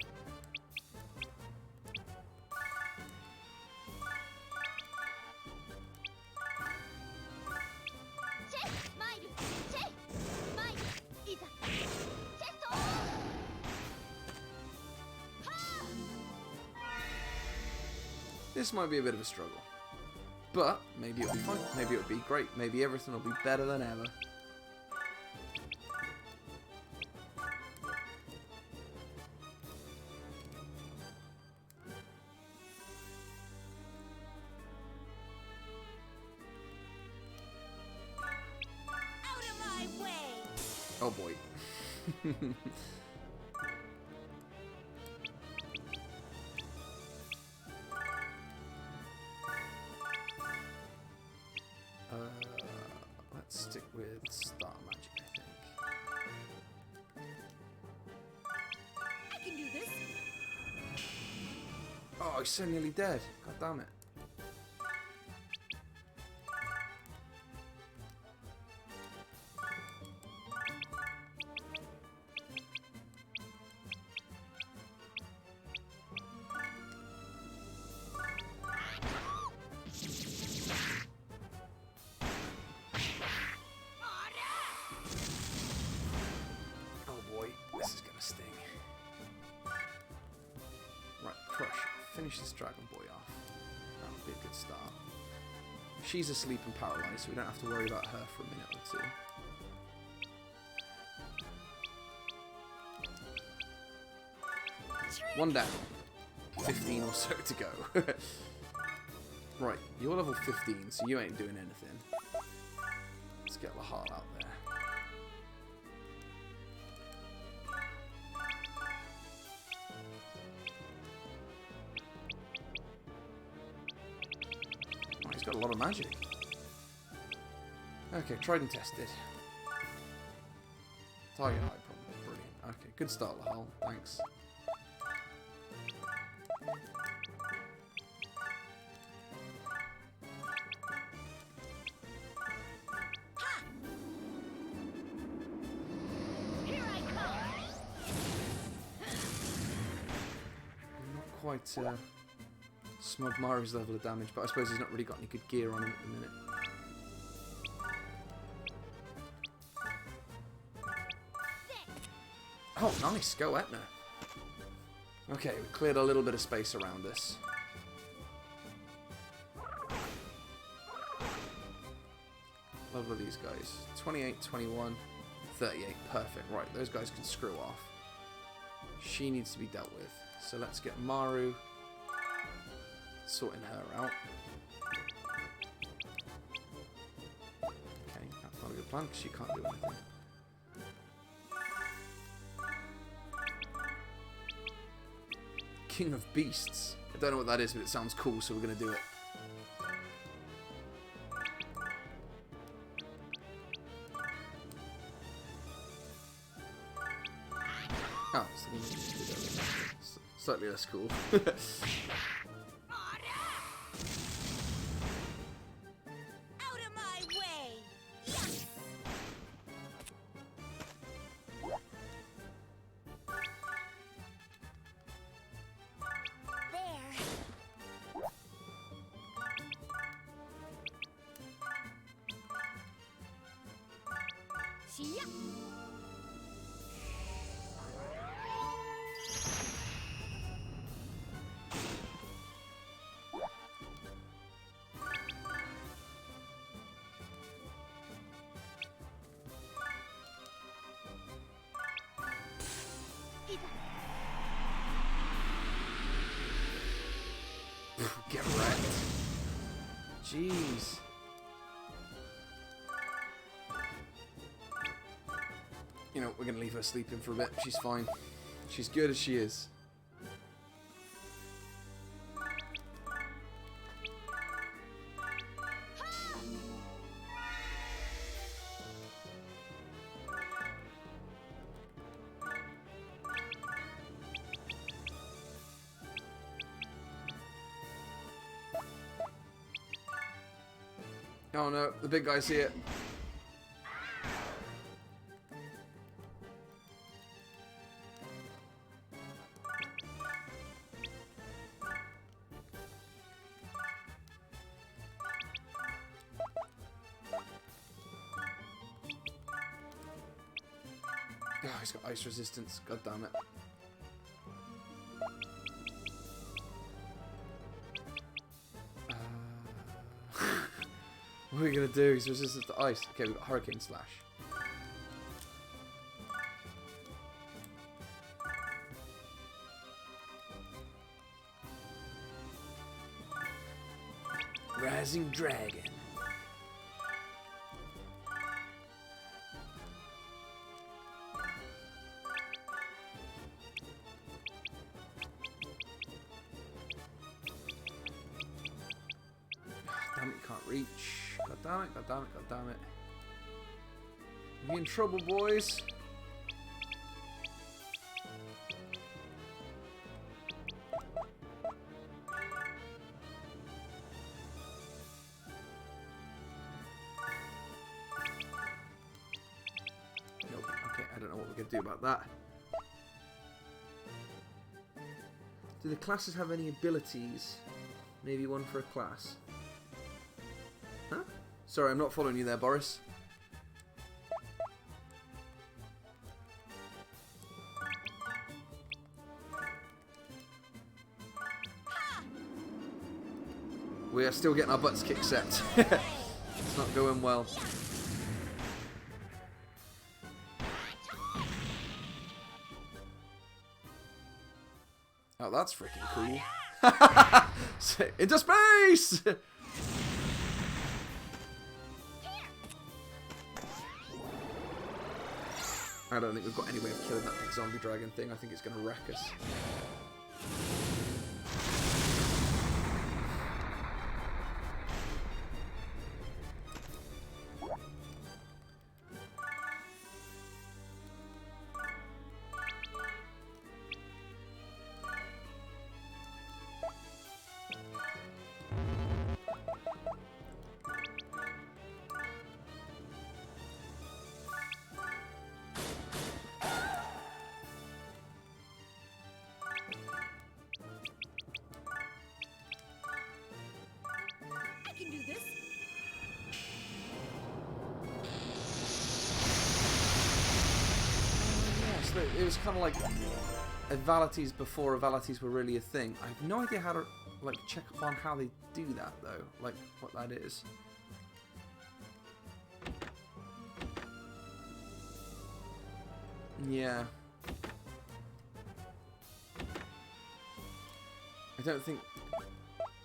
This might be a bit of a struggle. But maybe it'll be fun. Maybe it'll be great. Maybe everything will be better than ever. Out of my way! Oh boy. Let's stick with Star Magic, I think. I can do this. Oh, he's so nearly dead. God damn it. This is gonna sting. Right, Crush. Finish this Dragon Boy off. That would be a good start. She's asleep and paralysed, so we don't have to worry about her for a minute or two. One down. 15 or so to go. Right, you're level 15, so you ain't doing anything. Let's get Lahal out there. He's got a lot of magic. Okay, tried and tested. Target height problem. Brilliant. Okay, good start, Lahal. Thanks. Here I come! Not quite Smug Maru's level of damage, but I suppose he's not really got any good gear on him at the minute. Oh, nice. Go Etna. Okay, we cleared a little bit of space around us. Level of these guys. 28, 21, 38. Perfect. Right, those guys can screw off. She needs to be dealt with. So let's get Maru sorting her out. Okay, that's not a good plan because she can't do anything. King of Beasts. I don't know what that is, but it sounds cool, so we're going to do it. Oh, so slightly less cool. Out of my way! There. See ya. Get wrecked. Jeez. You know, we're going to leave her sleeping for a bit. She's fine. She's good as she is. Oh no, the big guy's here. Oh, he's got ice resistance. God damn it. What are we gonna do? He's resistant to ice. Okay, we've got Hurricane Slash. Rising Dragon. Damn it, can't reach. God damn it, god damn it, god damn it. We're in trouble, boys. Nope. Okay, I don't know what we're going to do about that. Do the classes have any abilities? Maybe one for a class. Huh? Sorry, I'm not following you there, Boris. We are still getting our butts kicked set. It's not going well. Oh, that's freaking cool. Into space! I don't think we've got any way of killing that big zombie dragon thing. I think it's going to wreck us. It was kind of like Evalities before Evalities were really a thing. I have no idea how to like check up on how they do that though, like what that is. Yeah. I don't think...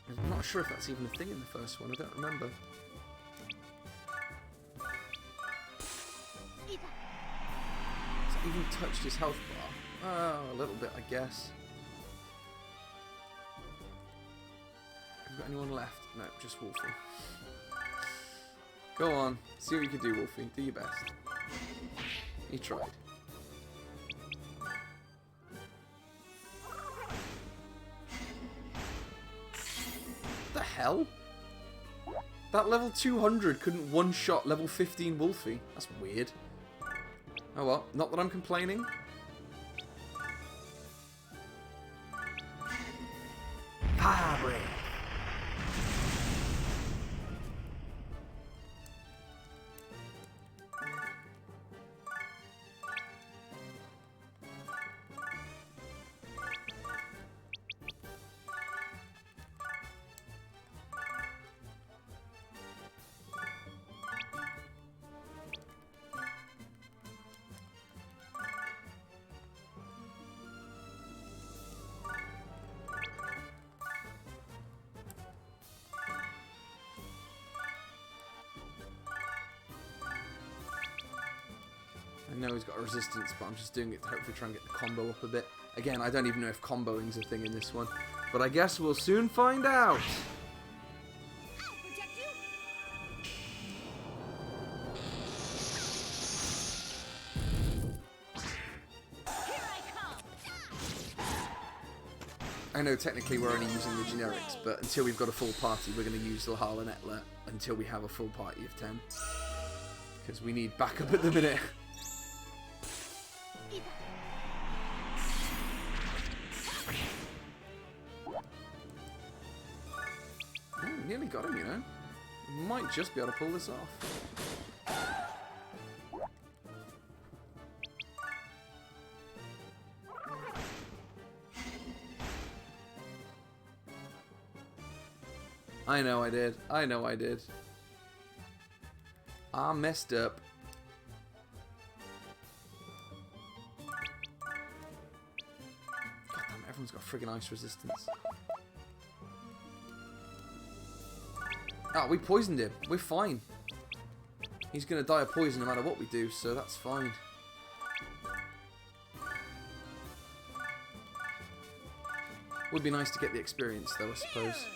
I'm not sure if that's even a thing in the first one. I don't remember. Even touched his health bar. Oh, a little bit, I guess. Have we got anyone left? No, just Wolfie. Go on, see what you can do, Wolfie. Do your best. He tried. The hell? That level 200 couldn't one-shot level 15 Wolfie. That's weird. Oh well, not that I'm complaining. Vibrate. I know he's got a resistance, but I'm just doing it to hopefully try and get the combo up a bit. Again, I don't even know if comboing's a thing in this one, but I guess we'll soon find out. I'll protect you. Here I come. I know technically we're only using the generics, but until we've got a full party, we're going to use Lahal and Etla until we have a full party of 10. Because we need backup at the minute. Ooh, nearly got him, you know. Might just be able to pull this off. I know I did. I know I did. I messed up. God damn, everyone's got friggin' ice resistance. Ah, we poisoned him. We're fine. He's gonna die of poison no matter what we do, so that's fine. Would be nice to get the experience though, I suppose.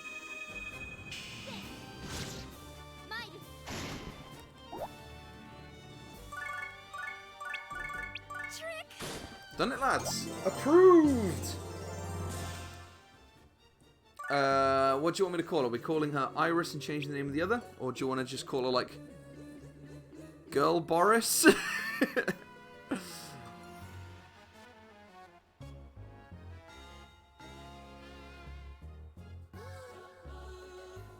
Done it, lads. Approved. What do you want me to call her? Are we calling her Iris and changing the name of the other? Or do you want to just call her, like, Girl Boris?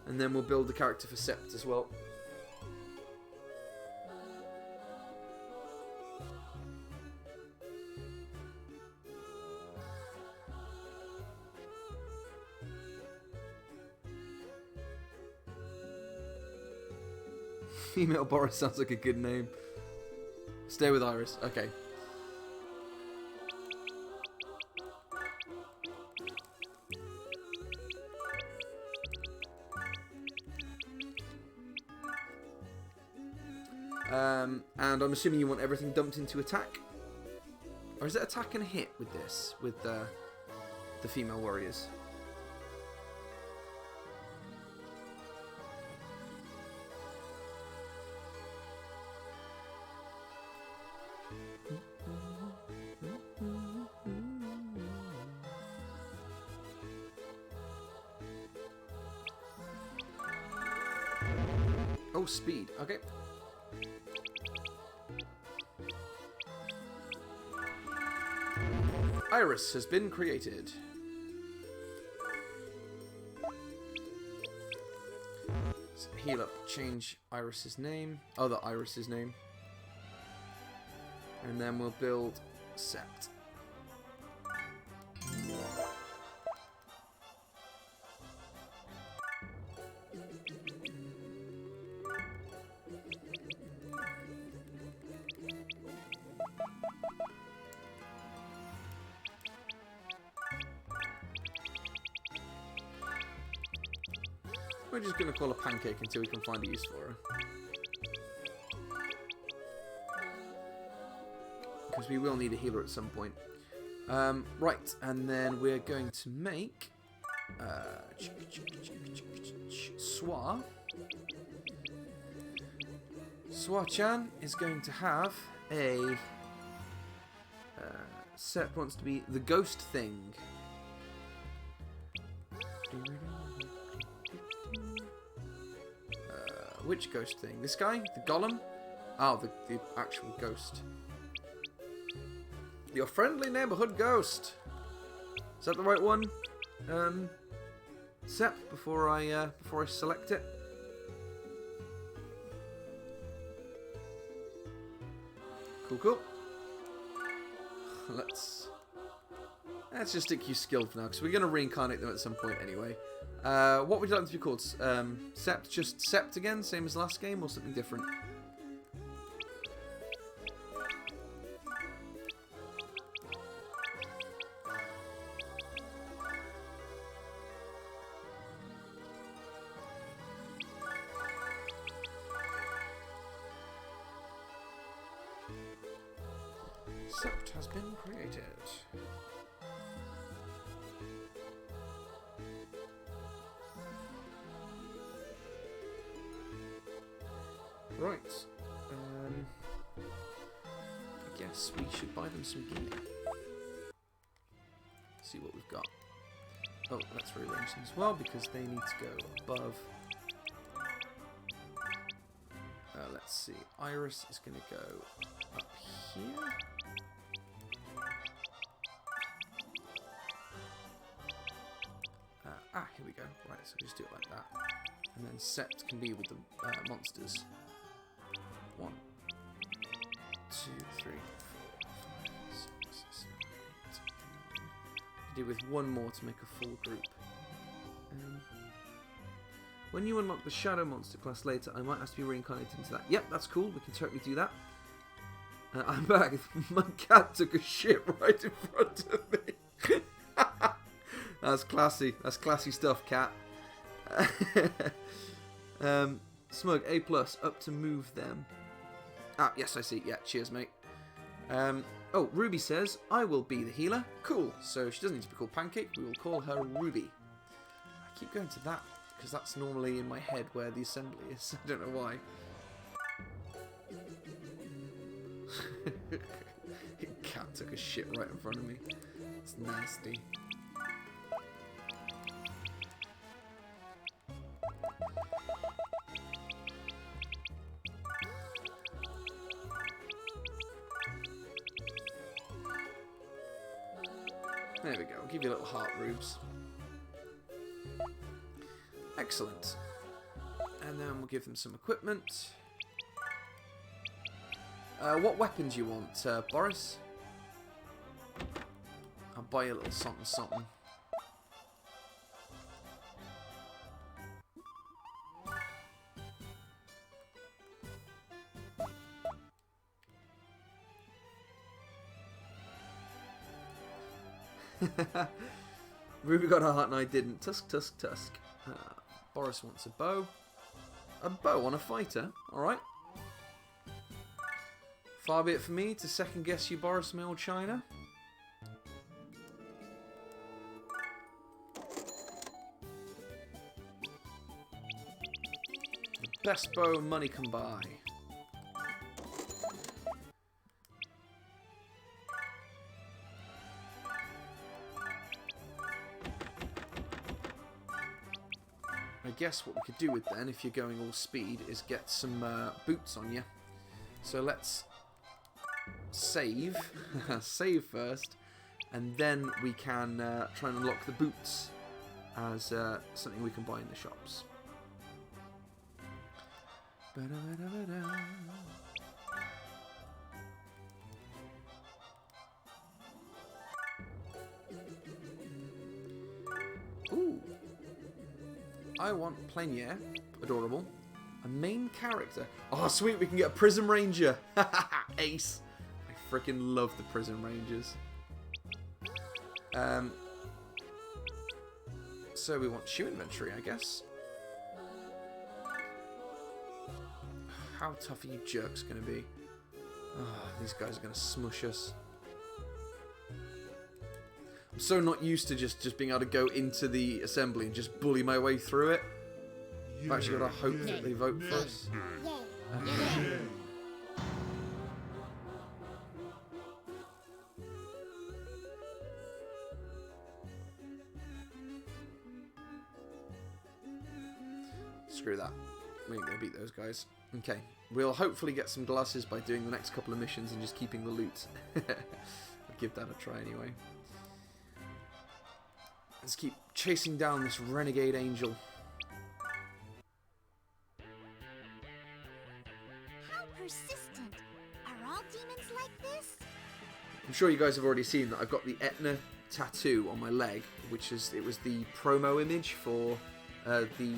And then we'll build the character for Sept as well. Female Boris sounds like a good name. Stay with Iris. Okay. And I'm assuming you want everything dumped into attack? Or is it attack and a hit with this? With the female warriors? Oh, speed. Okay. Iris has been created. So heal up. Change Iris's name. Oh, the Iris's name. And then we'll build Sept. We're just going to call her Pancake until we can find a use for her. Because we will need a healer at some point. Right, and then we're going to make Swa. Swa-chan is going to have a Sept wants to be the ghost thing. Which ghost thing? This guy? The golem? Oh, the actual ghost. Your friendly neighborhood ghost. Is that the right one? Sept, before I select it. Cool, cool. Let's just stick you skilled for now, because we're going to reincarnate them at some point anyway. What would you like them to be called? Sept, just Sept again, same as last game, or something different? Sept has been created. Right. I guess we should buy them some gear. See what we've got. Oh, let's rearrange them as well because they need to go above. Let's see. Iris is going to go up here. Here we go. Right, so just do it like that. And then set can be with the monsters. 1, 2, 3, 4, 5, 6, 7, 8, 9. Do with one more to make a full group. When you unlock the Shadow Monster class later, I might have to be reincarnated into that. Yep, that's cool. We can totally do that. I'm back. My cat took a shit right in front of me. That's classy. That's classy stuff, cat. Smug, A+, up to move them. Yes, I see. Yeah, cheers, mate. Oh, Ruby says, I will be the healer. Cool. So she doesn't need to be called Pancake. We will call her Ruby. I keep going to that because that's normally in my head where the assembly is. I don't know why. Cat took a shit right in front of me. It's nasty. There we go. I'll give you a little heart, Rubes. Excellent. And then we'll give them some equipment. What weapon do you want, Boris? I'll buy you a little something something. Ruby got a heart and I didn't. Tusk, tusk, tusk. Boris wants a bow. A bow on a fighter? Alright. Far be it for me to second guess you, Boris, my old China. The best bow money can buy. I guess what we could do with then, if you're going all speed, is get some boots on you. So let's save, save first, and then we can try and unlock the boots as something we can buy in the shops. Ooh. I want Plenier, adorable. A main character. Oh, sweet, we can get a Prism Ranger. Ace. I freaking love the Prism Rangers. So we want shoe inventory, I guess. How tough are you jerks going to be? Oh, these guys are going to smush us. I'm so not used to just being able to go into the assembly and just bully my way through it. I've actually got to hope that they vote for us. Screw that. We ain't going to beat those guys. Okay. We'll hopefully get some glasses by doing the next couple of missions and just keeping the loot. I'll give that a try anyway. Let's keep chasing down this renegade angel. How persistent. Are all demons like this? I'm sure you guys have already seen that I've got the Etna tattoo on my leg, which is it was the promo image for the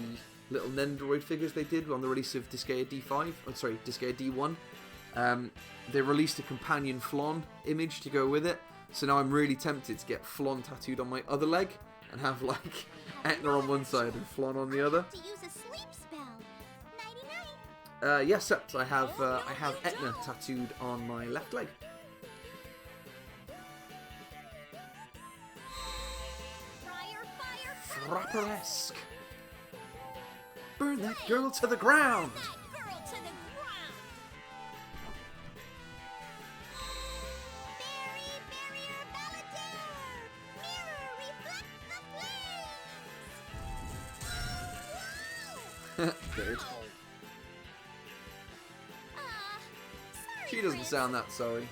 little Nendoroid figures they did on the release of Disgeae D5. Oh, sorry, Disgeae D1. They released a companion Flon image to go with it, so now I'm really tempted to get Flon tattooed on my other leg and have like Etna on one side and Flon on the other. To use a sleep spell. Nighty-night. Yes, I have Etna tattooed on my left leg. Frapperesque. Burn that girl to the ground. That girl to the ground. Barrier balladeer. Mirror reflect the flame. Good. Sorry, She doesn't Prince. sound that sorry.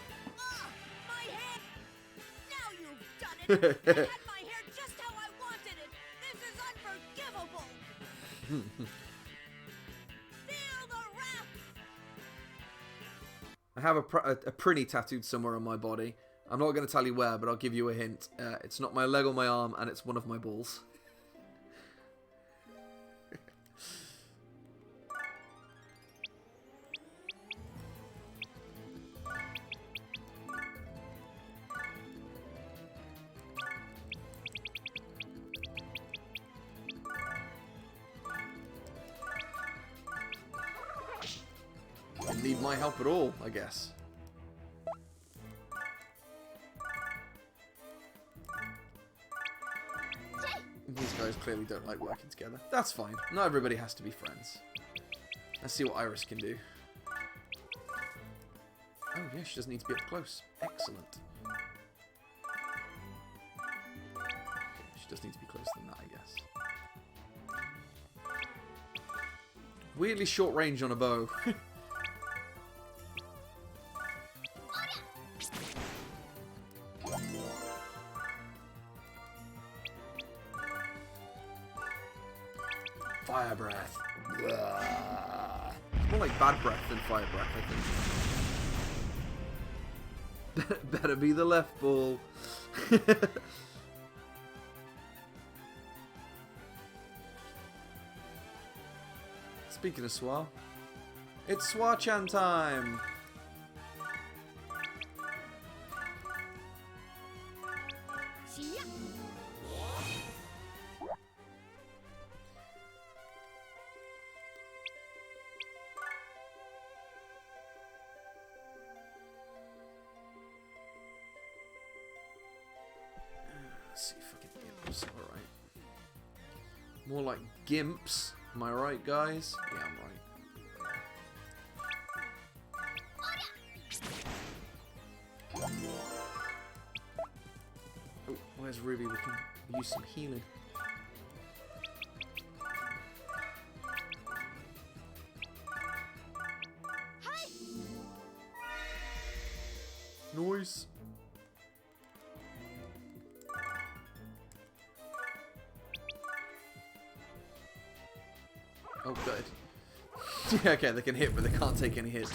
My hair! Now you've done it! I had my hair just how I wanted it! This is unforgivable! Feel the wrath! I have a prinny tattooed somewhere on my body. I'm not going to tell you where, but I'll give you a hint. It's not my leg or my arm, and it's one of my balls. Didn't need my help at all, I guess. These guys clearly don't like working together. That's fine. Not everybody has to be friends. Let's see what Iris can do. Oh yeah, she doesn't need to be up close. Excellent. Okay, she does need to be closer than that, I guess. Weirdly short range on a bow. Fire breath. It's more like bad breath than fire breath, I think. Better be the left ball. Speaking of Swa, it's Swa-chan time! See ya! Let's see if I can imps. Alright. More like gimps. Am I right, guys? Yeah, I'm right. Oh, where's Ruby? We can use some healing. Noise. Oh, good. Yeah, okay, they can hit, but they can't take any hits.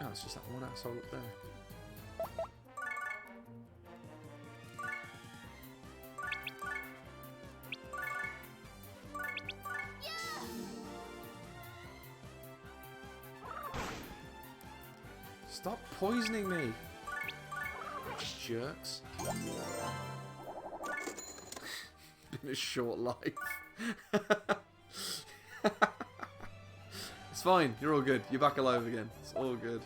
Oh, it's just that one asshole up there. Stop poisoning me! Jerks. Been a short life. It's fine, you're all good. You're back alive again. It's all good.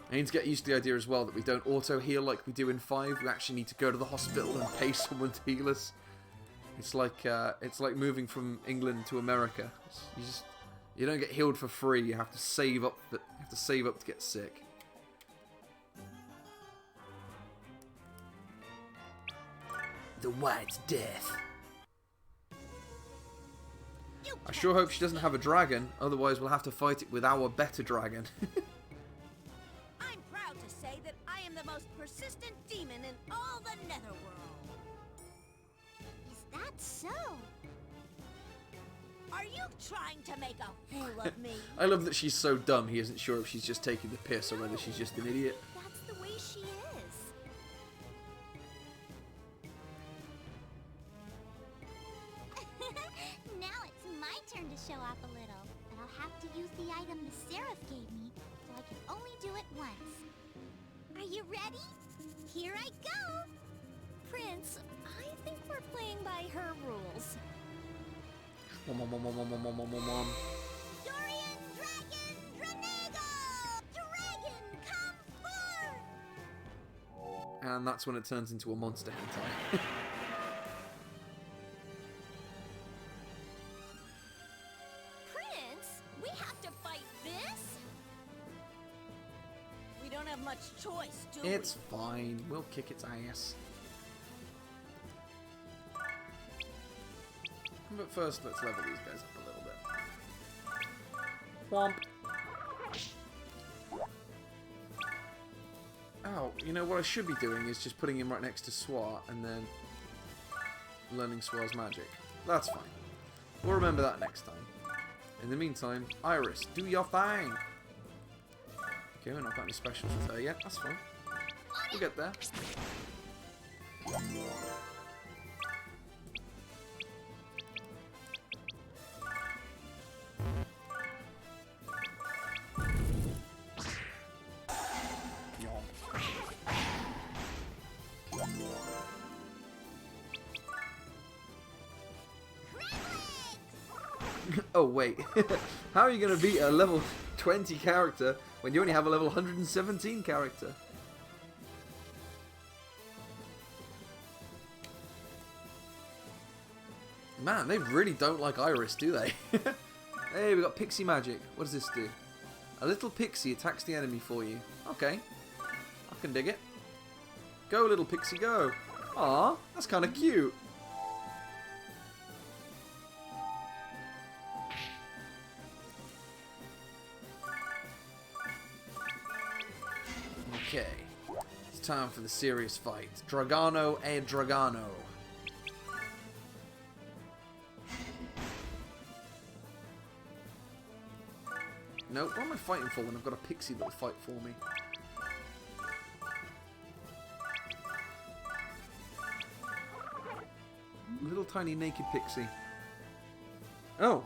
I need to get used to the idea as well that we don't auto-heal like we do in 5. We actually need to go to the hospital and pay someone to heal us. It's like moving from England to America. You don't get healed for free. You have to save up. You have to save up to get sick. The White Death. I sure hope she doesn't have a dragon. Otherwise, we'll have to fight it with our better dragon. I'm proud to say that I am the most persistent demon in all the Netherworld. Is that so? Are you trying to make a fool of me? I love that she's so dumb. He isn't sure if she's just taking the piss or whether she's just an idiot. That's the way she is. Now it's my turn to show off a little, but I'll have to use the item the Seraph gave me, so I can only do it once. Are you ready? Here I go! Prince, I think we're playing by her rules. Mom. Dorian Dragon Dranego! Dragon, come forth! and that's when it turns into a monster hentai. Prince, we have to fight this? We don't have much choice, do we? It's fine. We'll kick its ass. But first, let's level these guys up a little bit. Womp. Oh, you know what I should be doing is just putting him right next to Swar and then learning Swar's magic. That's fine. We'll remember that next time. In the meantime, Iris, do your thing! Okay, we're not got any specials with her yet. That's fine. We'll get there. Oh wait, how are you going to beat a level 20 character when you only have a level 117 character? Man, they really don't like Iris, do they? Hey, we got Pixie Magic. What does this do? A little pixie attacks the enemy for you. Okay, I can dig it. Go, little pixie, go. Aw, that's kind of cute. Okay, it's time for the serious fight. Dragano e Dragano. Nope, what am I fighting for when I've got a pixie that'll fight for me? Little tiny naked pixie. Oh!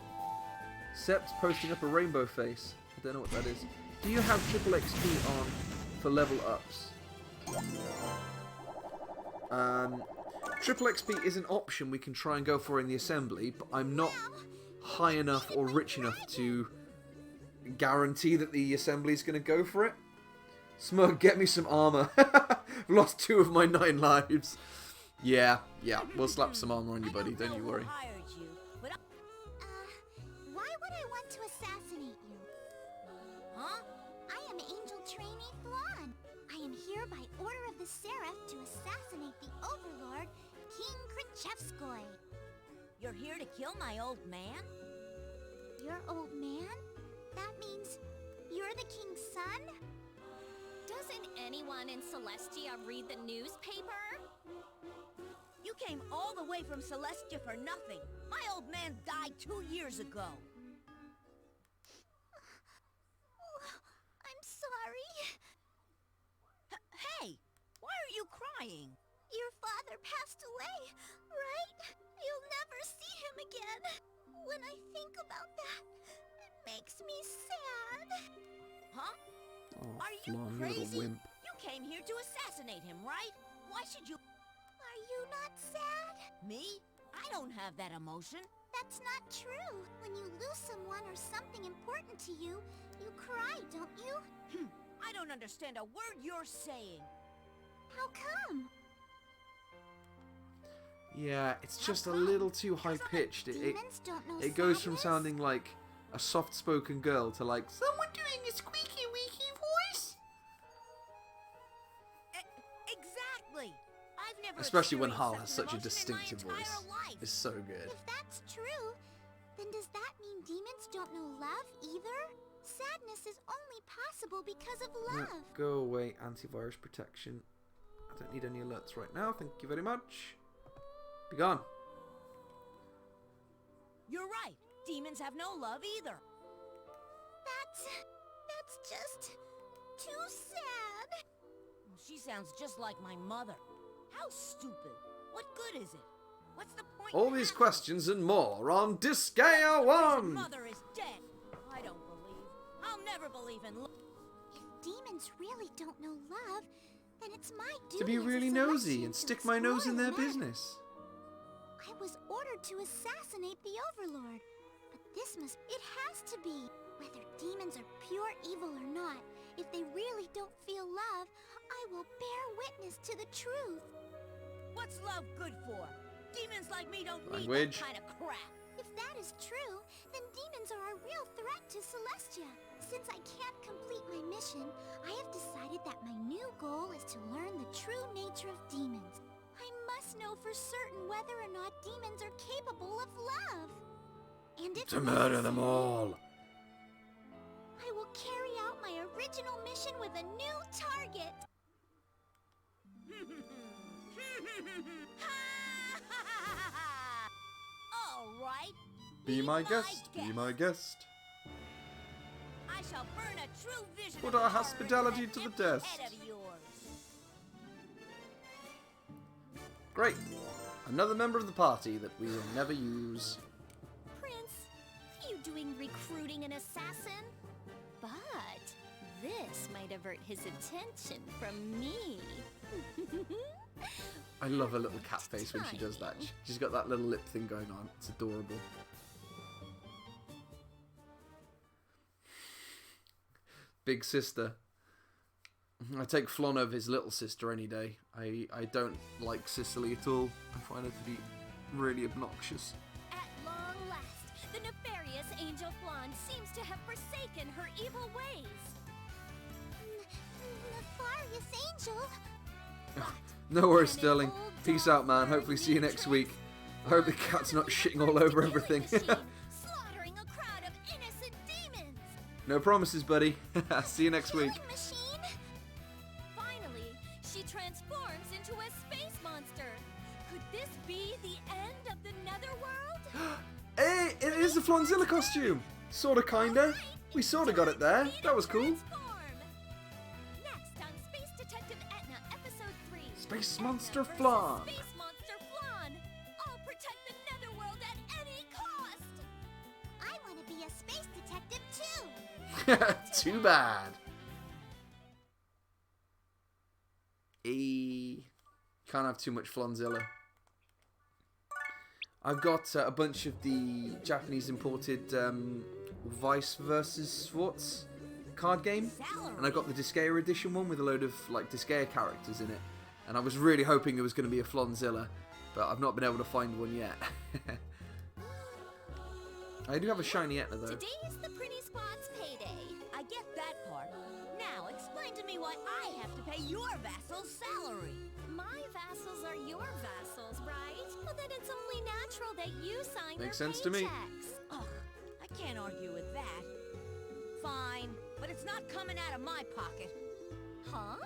Sep's posting up a rainbow face. I don't know what that is. Do you have triple XP on for level ups? Triple XP is an option we can try and go for in the assembly, but I'm not high enough or rich enough to guarantee that the assembly is going to go for it. Smug, get me some armor. I've lost 2 of my 9 lives. Yeah, we'll slap some armor on you, buddy. Don't you worry. Why would I want to assassinate you? Huh? I am Angel Trainee Thrawn. I am here by order of the Seraph to assassinate the Overlord, King Krichevskoy. You're here to kill my old man? Your old man? That means you're the king's son? Doesn't anyone in Celestia read the newspaper? You came all the way from Celestia for nothing. My old man died 2 years ago. I'm sorry. Hey, why are you crying? Your father passed away, right? You'll never see him again. When I think about that, it makes me sad. Huh? Oh, Are you Flan, crazy? little wimp. You came here to assassinate him, right? Why should you... Are you not sad? Me? I don't have that emotion. That's not true. When you lose someone or something important to you, you cry, don't you? I don't understand a word you're saying. How come? Yeah, it's just a little too high-pitched. Demons don't know It goes from sadness? sounding like a soft-spoken girl to like someone doing a squeaky-weaky voice. Exactly. I've never Especially when experienced Hal has such such a emotion in my distinctive entire voice. life. It's so good. If that's true, then does that mean demons don't know love either? Sadness is only possible because of No, love. go away, antivirus protection. I don't need any alerts right now, thank you very much. Be gone. You're right. Demons have no love either. That's just too sad. She sounds just like my mother. How stupid. What good is it? What's the point? All in these having questions and more on Disgeae her? 1! Mother is dead. I don't believe. I'll never believe in love. If demons really don't know love, then it's my duty To be as a really nosy Celestian and to stick my nose in explore their the matter. business. I was ordered to assassinate the Overlord, but this must... It has to be. Whether demons are pure evil or not, If they really don't feel love, I will bear witness to the truth. What's love good for? Demons like me don't need Language. that kind of crap. If that is true, then demons are a real threat to Celestia. Since I can't complete my mission, I have decided that my new goal is to learn the true nature of demons. I must know for certain whether or not demons are capable of love. And if To murder them necessary, all. I will carry out my original mission with a new target. All right. Be my guest, be my guest. I shall burn a true vision Put of our horror hospitality into to that the empty test. head of yours. Great. Another member of the party that we will never use. Prince, are you doing recruiting an assassin? But this might avert his attention from me. I love her little cat face when she does that. She's got that little lip thing going on. It's adorable. Big sister. I take Flon over his little sister any day. I don't like Sicily at all. I find her to be really obnoxious. At long last, the nefarious Angel Flan seems to have forsaken her evil ways. Nefarious Angel? No worries, Sterling. Peace out, man. Hopefully see you next week. I hope the cat's not shitting all over everything. Slaughtering a crowd of innocent demons. No promises, buddy. See you next week. Killing machine? Finally, she transforms into a space monster. Could this be the end of the Netherworld? Hey, it is the Flonzilla costume. Sorta, kinda. We sorta got it there. That was cool. Next on Space Detective Etna, Episode 3. Space Etna Monster versus Flan. Space Monster Flan. I'll protect the Netherworld at any cost. I want to be a space detective too. Too bad. Can't have too much Flonzilla. I've got a bunch of the Japanese imported Vice versus Swartz card game, and I got the Disgeae edition one with a load of like Disgeae characters in it. And I was really hoping there was going to be a Flonzilla, but I've not been able to find one yet. I do have a shiny Etna though. Today is the Pretty Squad's payday. I get that part. Now explain to me why I have to pay your vassal's salary. My vassals are your vassals, right? Well, then it's only natural that you sign Makes their sense to me. paychecks. Ugh, I can't argue with that. Fine, but it's not coming out of my pocket. Huh?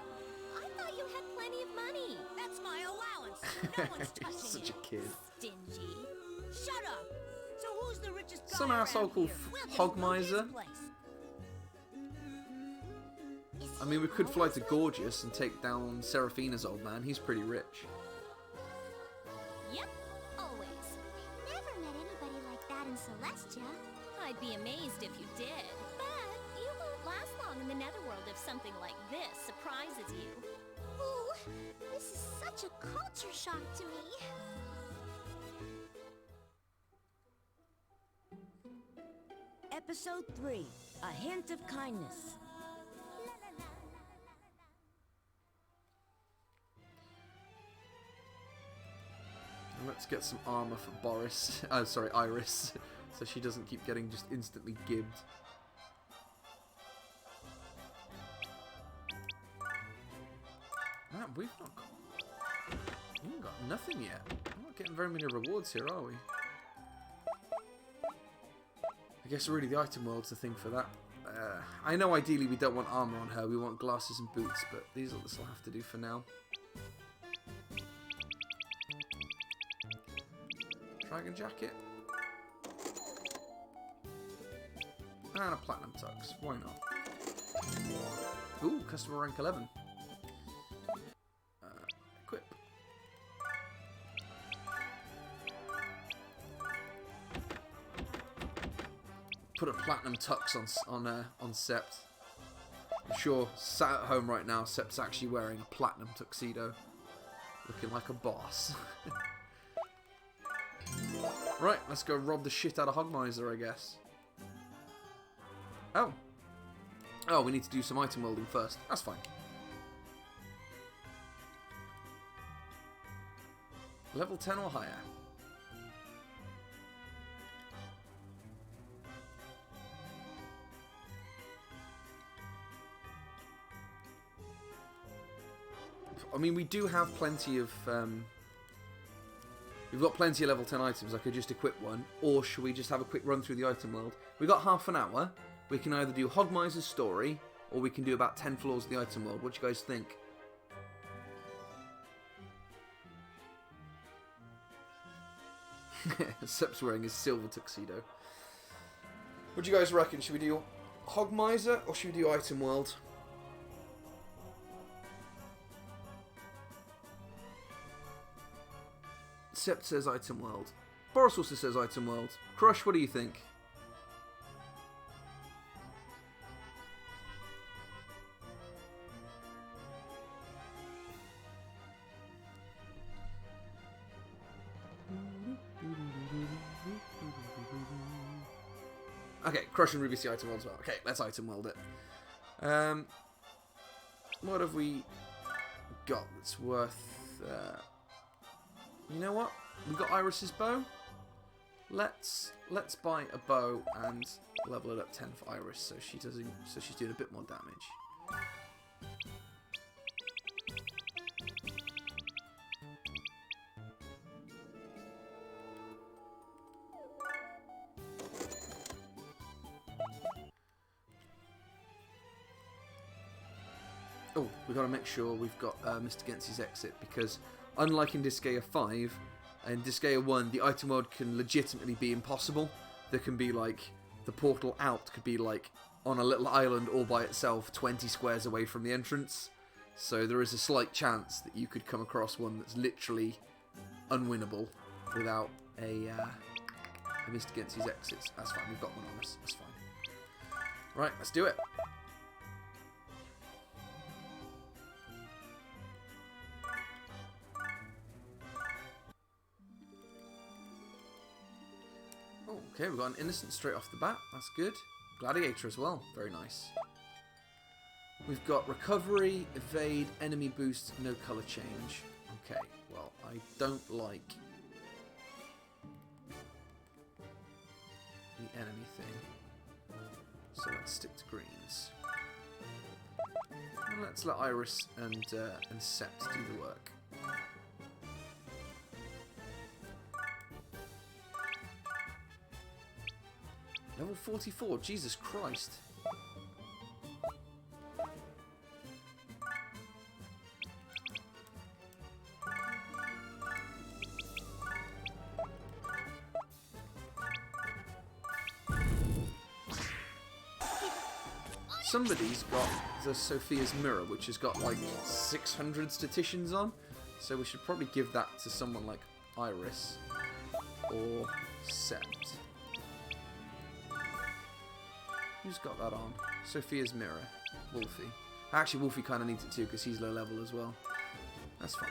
I thought you had plenty of money. That's my allowance. No one's touching Such it. a kid. Stingy. Shut up. So who's the richest guy Some around asshole called here? We'll just Hog loot his Miser. place. I mean, we could fly to Gorgeous and take down Seraphina's old man. He's pretty rich. Yep, always. Never met anybody like that in Celestia. I'd be amazed if you did. But you won't last long in the Netherworld if something like this surprises you. Ooh, this is such a culture shock to me. Episode 3, A Hint of Kindness. Let's get some armor for Boris. Sorry, Iris. So she doesn't keep getting just instantly gibbed. Man, we've got nothing yet. We're not getting very many rewards here, are we? I guess really the item world's the thing for that. I know ideally we don't want armor on her, we want glasses and boots, but these will have to do for now. Dragon jacket. And a platinum tux. Why not? Ooh, customer rank 11. Equip. Put a platinum tux on Sept. I'm sure, sat at home right now, Sept's actually wearing a platinum tuxedo, looking like a boss. Right, let's go rob the shit out of Hogmiser, I guess. Oh. Oh, we need to do some item welding first. That's fine. Level 10 or higher. I mean, we do have plenty of... we've got plenty of level 10 items. I could just equip one. Or should we just have a quick run through the item world? We've got half an hour. We can either do Hogmiser's story, or we can do about 10 floors of the item world. What do you guys think? Sep's wearing his silver tuxedo. What do you guys reckon? Should we do Hogmiser, or should we do item world? Sept says item world. Boris also says item world. Crush, what do you think? Okay, Crush and Ruby see item world as well. Okay, let's item world it. What have we got that's worth... you know what? We got Iris's bow. Let's buy a bow and level it up 10 for Iris, so she's doing a bit more damage. Oh, we've got to make sure we've got Mr. Gensi's exit, because unlike in Disgaea 5, in Disgaea 1, the item world can legitimately be impossible. There can be, like, the portal out could be, like, on a little island all by itself, 20 squares away from the entrance. So there is a slight chance that you could come across one that's literally unwinnable without a Mr. Gensi's exits. That's fine, we've got one on us. That's fine. Right, let's do it. Okay, we've got an Innocent straight off the bat. That's good. Gladiator as well. Very nice. We've got Recovery, Evade, Enemy Boost, no colour change. Okay, well, I don't like the enemy thing. So let's stick to greens. And let's let Iris and Sept do the work. Level 44, Jesus Christ. Somebody's got the Sophia's Mirror, which has got like 600 statisticians on, so we should probably give that to someone like Iris or Sept. Who's got that on? Sophia's Mirror. Wolfie. Actually, Wolfie kind of needs it too because he's low level as well. That's fine.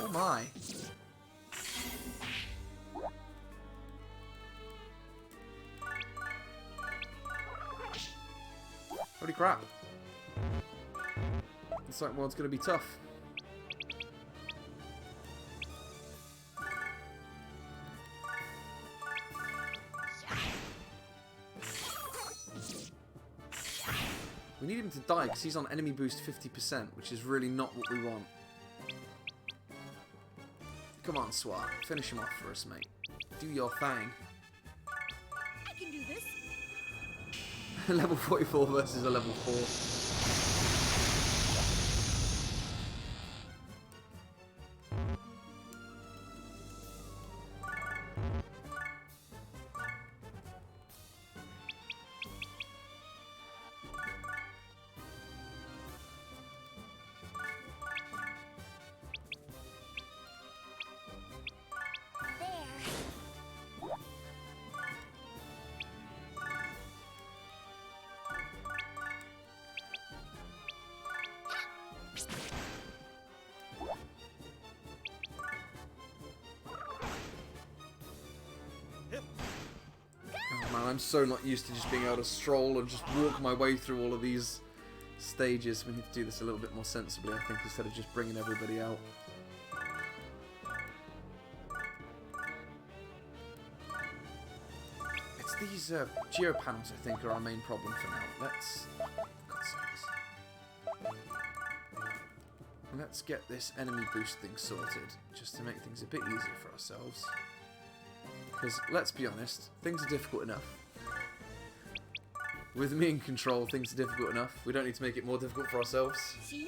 Oh my. Holy crap. This like world's going to be tough. We need him to die because he's on enemy boost 50%, which is really not what we want. Come on, Swat. Finish him off for us, mate. Do your thing. I can do this. Level 44 versus a level 4. I'm so not used to just being able to stroll and just walk my way through all of these stages. We need to do this a little bit more sensibly, I think, instead of just bringing everybody out. It's these geo panels, I think, are our main problem for now. Let's get this enemy boost thing sorted, just to make things a bit easier for ourselves. Because, let's be honest, things are difficult enough. With me in control, things are difficult enough. We don't need to make it more difficult for ourselves. Yeah.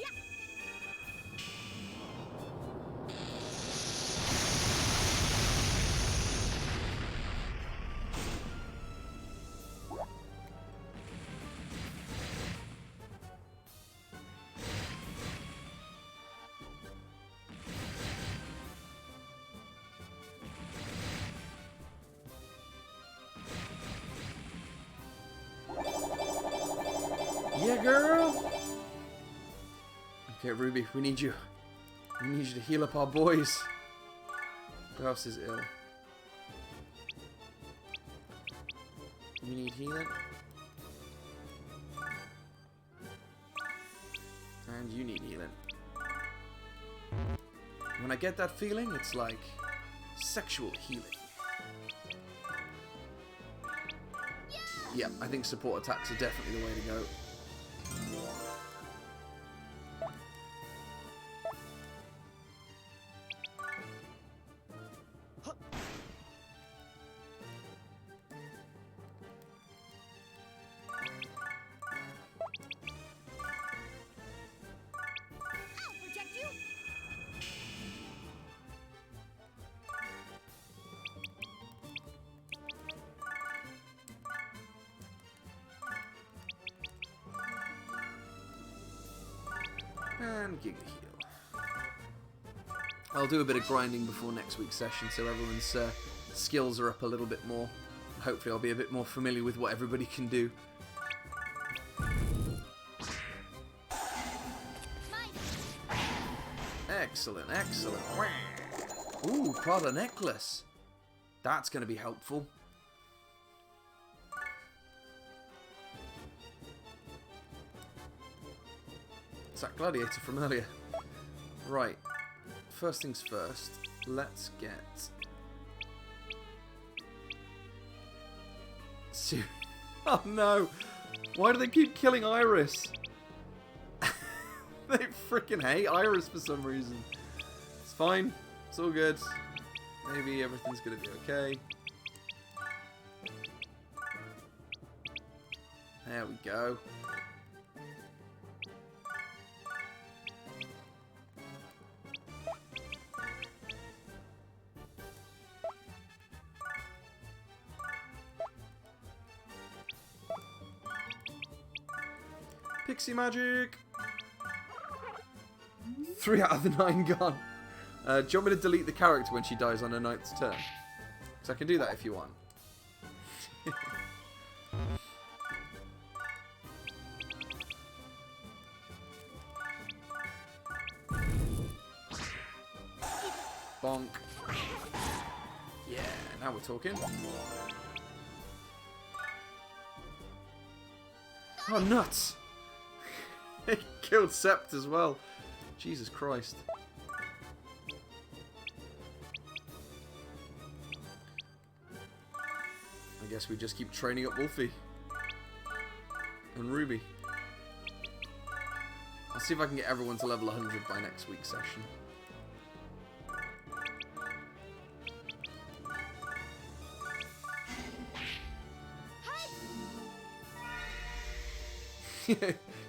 Yeah, girl! Okay, Ruby, we need you. We need you to heal up our boys. Who else is ill? You need healing. And you need healing. When I get that feeling, it's like sexual healing. Yeah, I think support attacks are definitely the way to go. I'll protect you. And Giga Heal. I'll do a bit of grinding before next week's session so everyone's skills are up a little bit more. Hopefully I'll be a bit more familiar with what everybody can do. Excellent, excellent. Ooh, Prada necklace. That's going to be helpful. It's that gladiator from earlier. Right. First things first. Let's get... Oh no! Why do they keep killing Iris? They freaking hate Iris for some reason. It's fine. It's all good. Maybe everything's gonna be okay. There we go. Pixie magic! 3 out of the 9 gone. Do you want me to delete the character when she dies on her 9th turn? Because I can do that if you want. Bonk. Yeah, now we're talking. Oh, nuts! It killed Sept as well. Jesus Christ. I guess we just keep training up Wolfie. And Ruby. I'll see if I can get everyone to level 100 by next week's session.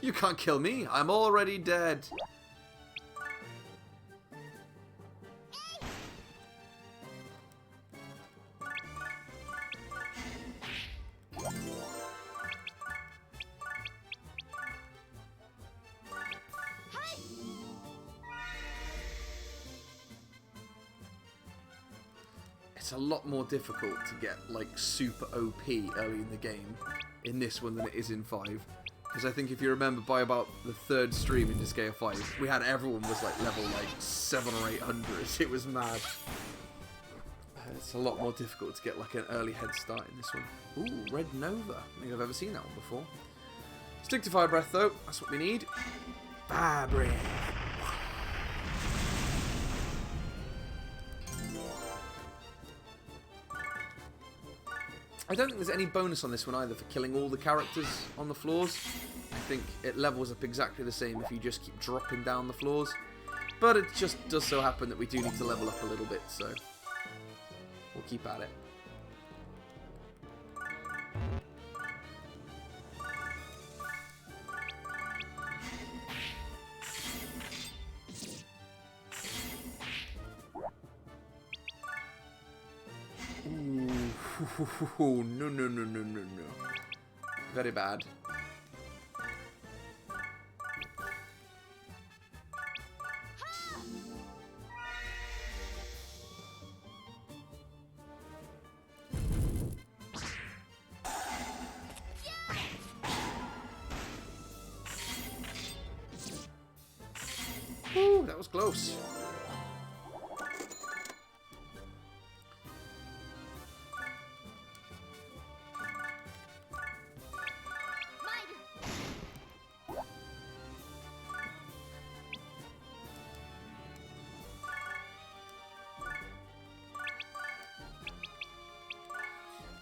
You can't kill me. I'm already dead. It's a lot more difficult to get like super OP early in the game in this one than it is in 5. Because I think if you remember, by about the 3rd stream in Disgeae 5, we had everyone was like level like 700 or 800. It was mad. It's a lot more difficult to get like an early head start in this one. Ooh, Red Nova. I don't think I've ever seen that one before. Stick to Fire Breath though, that's what we need. Fire Breath. I don't think there's any bonus on this one either for killing all the characters on the floors. I think it levels up exactly the same if you just keep dropping down the floors. But it just does so happen that we do need to level up a little bit, so we'll keep at it. Ooh, no. Very bad. Ooh, that was close.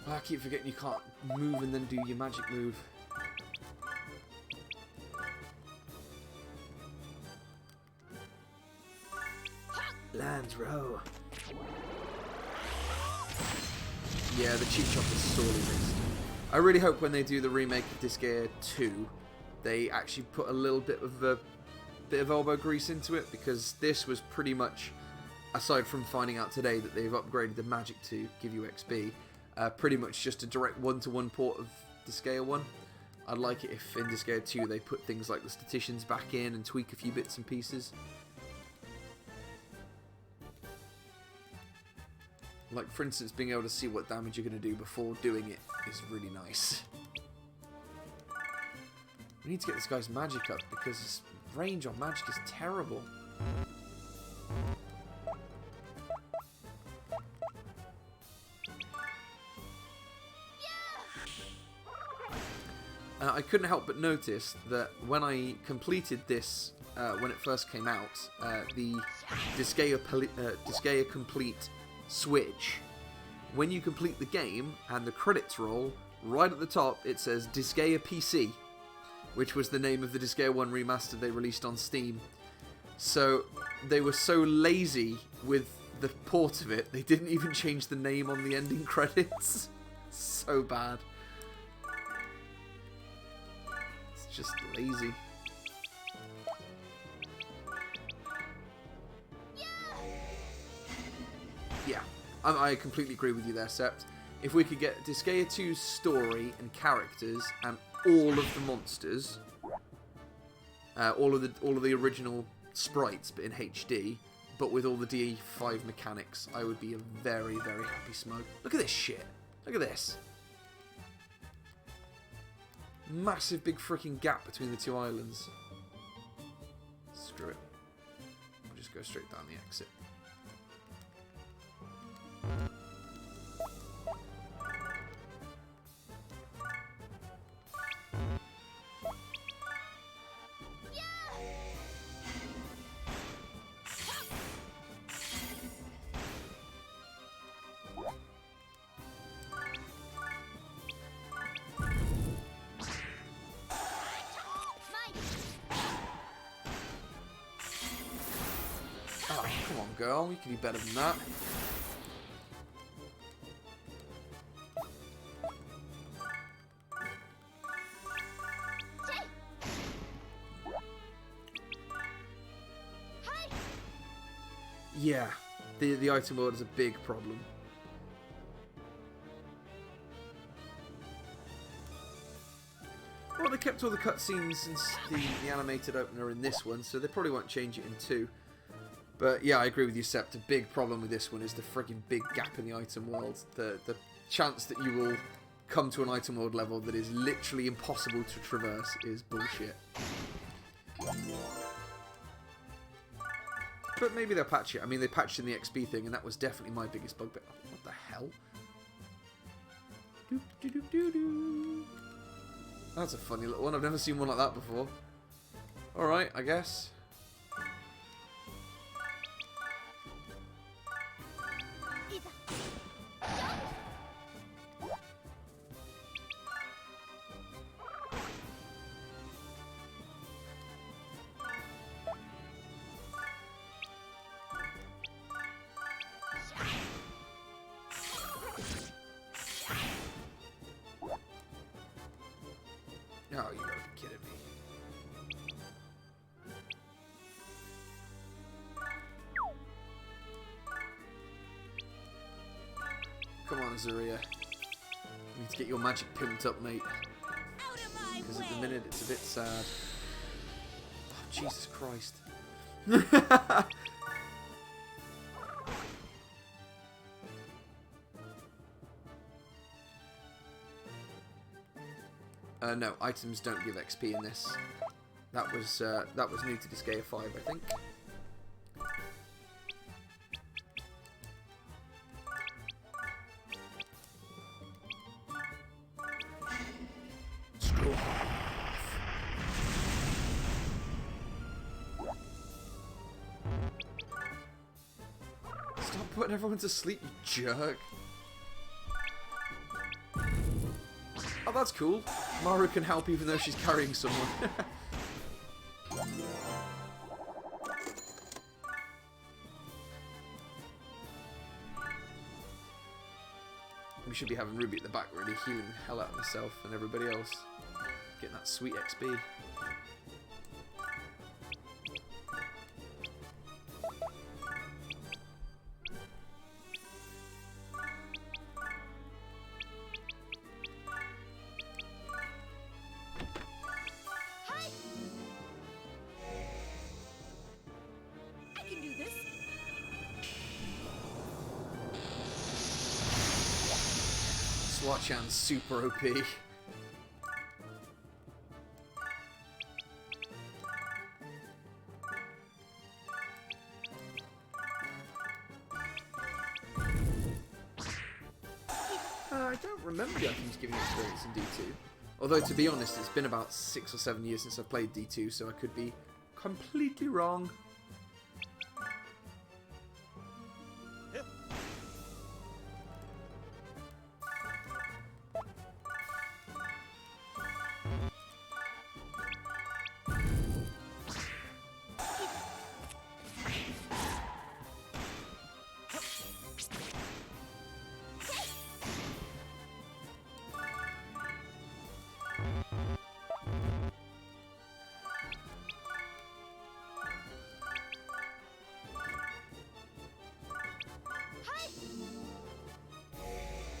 I keep forgetting you can't move and then do your magic move. Lands row. Yeah, the cheap shop is sorely missed. I really hope when they do the remake of Disgeae 2, they actually put a little bit of elbow grease into it, because this was pretty much, aside from finding out today that they've upgraded the magic to give you XP, pretty much just a direct one-to-one port of Disgeae 1. I'd like it if in Disgeae 2 they put things like the statisticians back in and tweak a few bits and pieces. Like, for instance, being able to see what damage you're going to do before doing it is really nice. We need to get this guy's magic up, because his range on magic is terrible. I couldn't help but notice that when I completed this, when it first came out, the Disgeae Complete Switch, when you complete the game and the credits roll, right at the top it says Disgeae PC, which was the name of the Disgeae 1 remaster they released on Steam. So they were so lazy with the port of it, they didn't even change the name on the ending credits. So bad. It's just lazy. Yeah, I completely agree with you there, Sept. If we could get Disgaea 2's story and characters and all of the monsters, all of the original sprites but in HD, but with all the DE5 mechanics, I would be a very, very happy smug. Look at this shit. Look at this. Massive big freaking gap between the two islands. Screw it. We'll just go straight down the exit. Oh, come on, girl. You can do better than that. Yeah, the item world is a big problem. Well, they kept all the cutscenes since the animated opener in this one, so they probably won't change it in 2. But yeah, I agree with you, Sept. A big problem with this one is the friggin' big gap in the item world. The chance that you will come to an item world level that is literally impossible to traverse is bullshit. But maybe they'll patch it. I mean, they patched in the XP thing, and that was definitely my biggest bugbear. What the hell? Doop, doop, doop, doop, doop. That's a funny little one. I've never seen one like that before. Alright, I guess. Oh, you gotta be kidding me. Come on, Azuria. You need to get your magic pimped up, mate. Out of my Because at the way. minute, it's a bit sad. Oh, Jesus Christ. No, items don't give XP in this. That was new to Disgaea 5, I think. Straw. Stop putting everyone to sleep, you jerk. Oh, that's cool. Maru can help even though she's carrying someone. We should be having Ruby at the back really, healing the hell out of herself and everybody else. Getting that sweet XP. I can do this. Swatchan's super OP. I don't remember the items giving experience in D2. Although, to be honest, it's been about 6 or 7 years since I've played D2, so I could be completely wrong.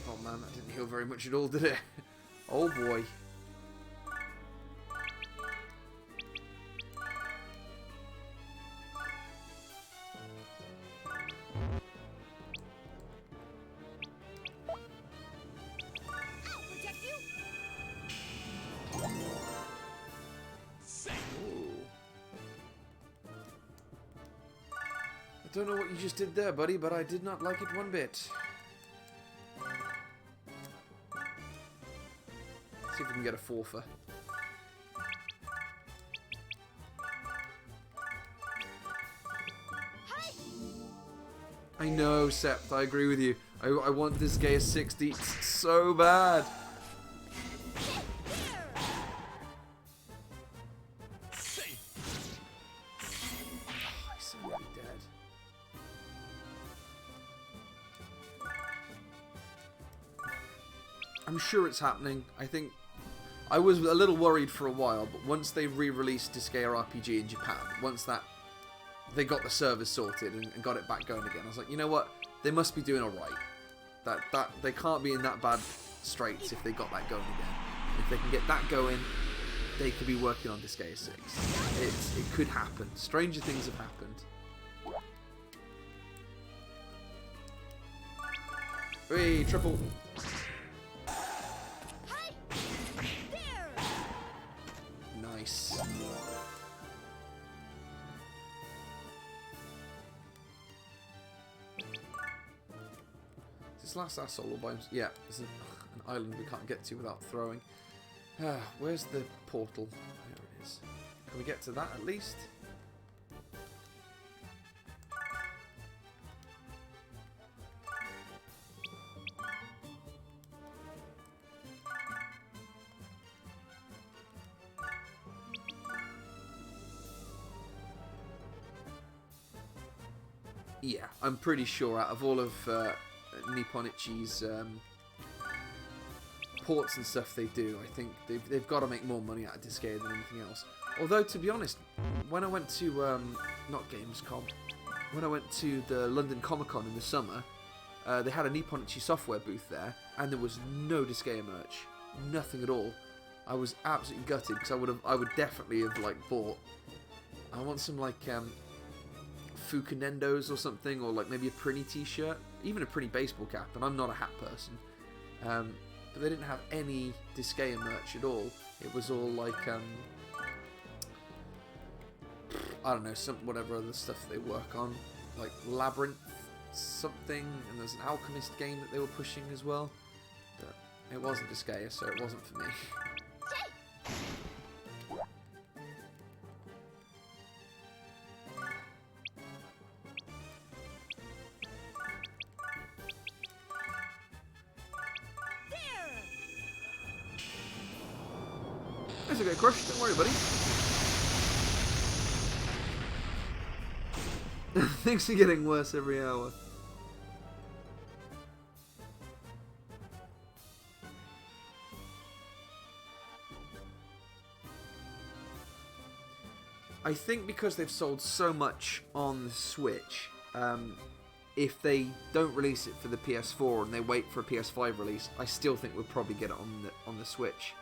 Oh man, that didn't heal very much at all, did it? Oh boy. I'll protect you. I don't know what you just did there, buddy, but I did not like it one bit. See if we can get a forfer. I know, Sept, I agree with you. I want this Disgaea 60 so bad. He's so nearly dead. I'm sure it's happening. I think I was a little worried for a while, but once they re-released Disgaea RPG in Japan, once that they got the servers sorted and got it back going again, I was like, you know what? They must be doing alright. That they can't be in that bad straits if they got that going again. If they can get that going, they could be working on Disgaea 6. It could happen. Stranger things have happened. Hey, triple. Nice. this last asshole all by himself? Yeah, there's an island we can't get to without throwing. Where's the portal? There it is. Can we get to that at least? Yeah, I'm pretty sure out of all of Nippon Ichi's ports and stuff they do, I think they've got to make more money out of Disgeae than anything else. Although, to be honest, when I went to, not Gamescom, when I went to the London Comic Con in the summer, they had a Nippon Ichi software booth there, and there was no Disgeae merch. Nothing at all. I was absolutely gutted, because I would definitely have, like, bought... I want some, like, Fukunendos or something, or like maybe a Prinny t-shirt, even a Prinny baseball cap, and I'm not a hat person. But they didn't have any Disgeae merch at all. It was all like, I don't know, whatever other stuff they work on, like Labyrinth something, and there's an Alchemist game that they were pushing as well. But it wasn't Disgeae, so it wasn't for me. That's a good crush, don't worry, buddy. Things are getting worse every hour. I think because they've sold so much on the Switch, if they don't release it for the PS4 and they wait for a PS5 release, I still think we'll probably get it on the Switch.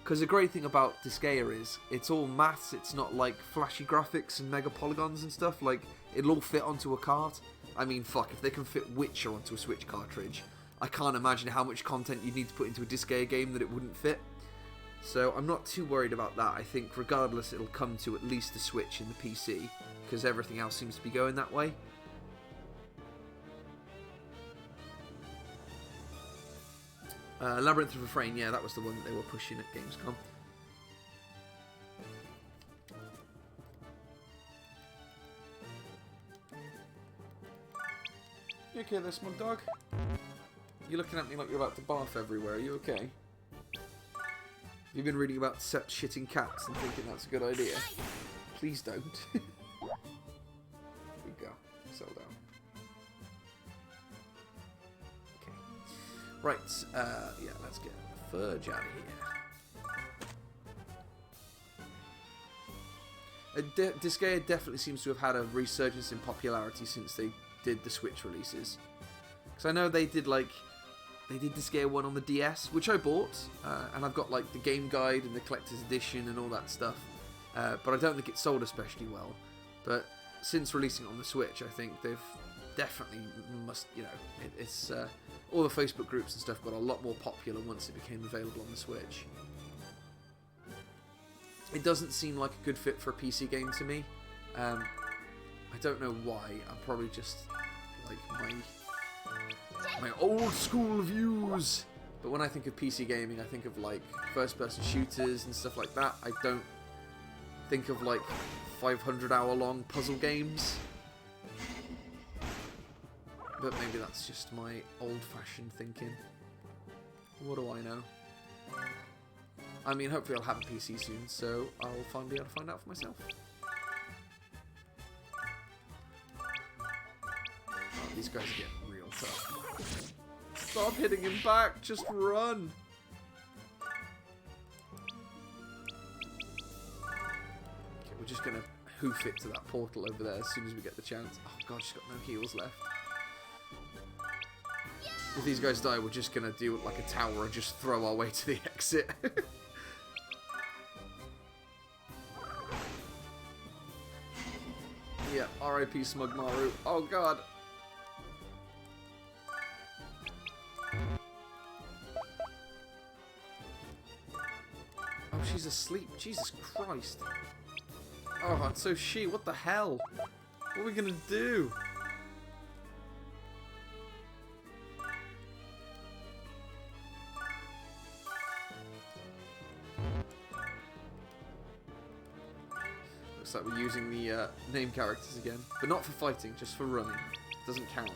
Because the great thing about Disgaea is, it's all maths, it's not like flashy graphics and mega polygons and stuff, like, it'll all fit onto a cart. I mean, fuck, if they can fit Witcher onto a Switch cartridge, I can't imagine how much content you'd need to put into a Disgaea game that it wouldn't fit. So I'm not too worried about that. I think regardless it'll come to at least the Switch and the PC, because everything else seems to be going that way. Labyrinth of Refrain, yeah, that was the one that they were pushing at Gamescom. You okay there, smug dog? You're looking at me like you're about to barf everywhere. Are you okay? You've been reading about shitting cats and thinking that's a good idea. Please don't. Here we go. Settle down. Okay. Right. Yeah, let's get the fudge out of here. Disgaea definitely seems to have had a resurgence in popularity since they did the Switch releases. Because I know they did Disgaea 1 on the DS, which I bought, and I've got like the game guide and the collector's edition and all that stuff, but I don't think it sold especially well. But since releasing it on the Switch, I think they've definitely it's all the Facebook groups and stuff got a lot more popular once it became available on the Switch. It doesn't seem like a good fit for a PC game to me. I don't know why. I'm probably just like my old school views. But when I think of PC gaming, I think of like first-person shooters and stuff like that. I don't think of like 500-hour-long puzzle games. But maybe that's just my old-fashioned thinking. What do I know? I mean, hopefully I'll have a PC soon, so I'll be able to find out for myself. Oh, these guys are getting real tough. Stop hitting him back, just run! Okay, we're just gonna hoof it to that portal over there as soon as we get the chance. Oh god, she's got no heals left. If these guys die, we're just gonna do like a tower and just throw our way to the exit. Yeah, R.I.P. Smug Maru. Oh god. Oh, she's asleep. Jesus Christ. Oh, and so she. What the hell? What are we gonna do? Looks like we're using the name characters again. But not for fighting, just for running. Doesn't count.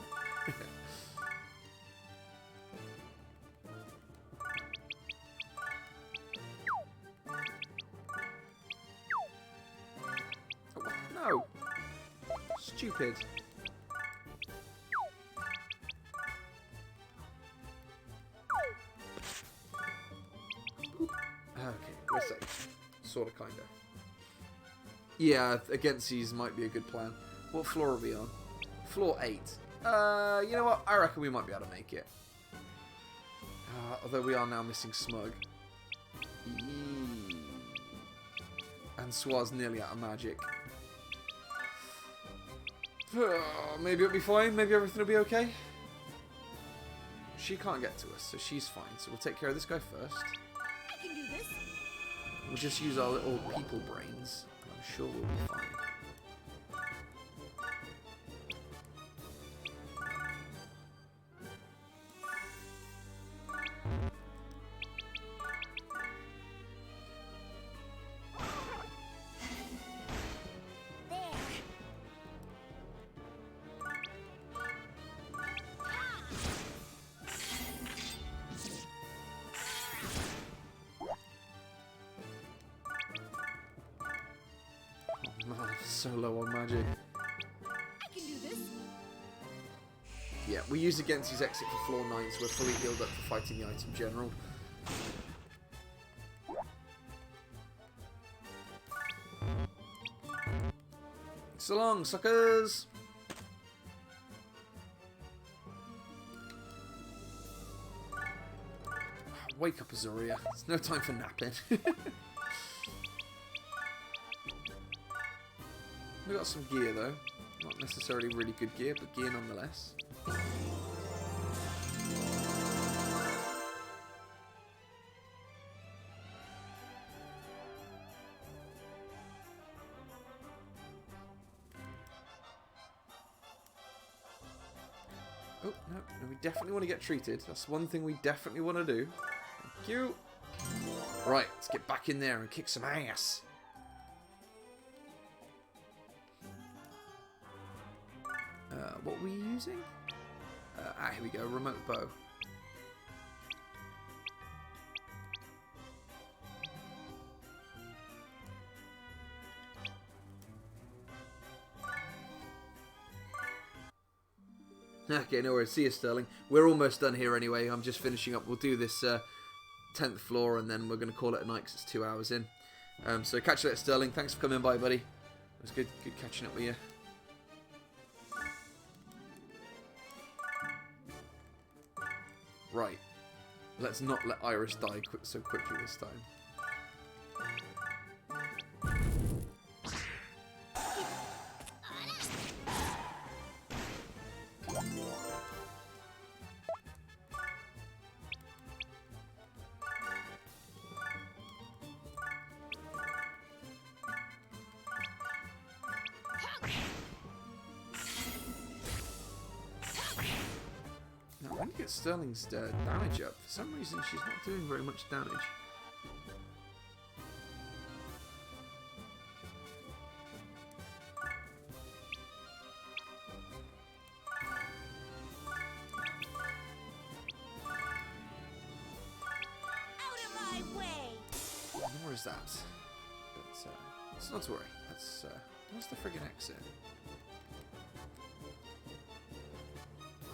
Oh, no! Stupid. Okay, we're safe. Sorta, kinda. Yeah, against these might be a good plan. What floor are we on? Floor 8. You know what? I reckon we might be able to make it. Although we are now missing Smug. Eee. And Swa's nearly out of magic. Maybe it'll be fine. Maybe everything will be okay. She can't get to us, so she's fine. So we'll take care of this guy first. I can do this. We'll just use our little people brains, and I'm sure we'll be fine. So low on magic. I can do this. Yeah, we use against his exit for floor 9, so we're fully healed up for fighting the item general. So long, suckers! Wake up, Azuria. It's no time for napping. We got some gear though. Not necessarily really good gear, but gear nonetheless. Oh, no, we definitely want to get treated. That's one thing we definitely want to do. Thank you. Right, let's get back in there and kick some ass. What were we using? Here we go, remote bow. Okay, no worries. See you, Sterling. We're almost done here anyway. I'm just finishing up. We'll do this 10th floor and then we're going to call it a night because it's 2 hours in. So catch you later, Sterling. Thanks for coming by, buddy. It was good catching up with you. Right. Let's not let Iris die so quickly this time. Now, I need to get Sterling's damage up. For some reason, she's not doing very much damage. Out of my way. Nor is that. But it's not to worry. That's what's the friggin' exit?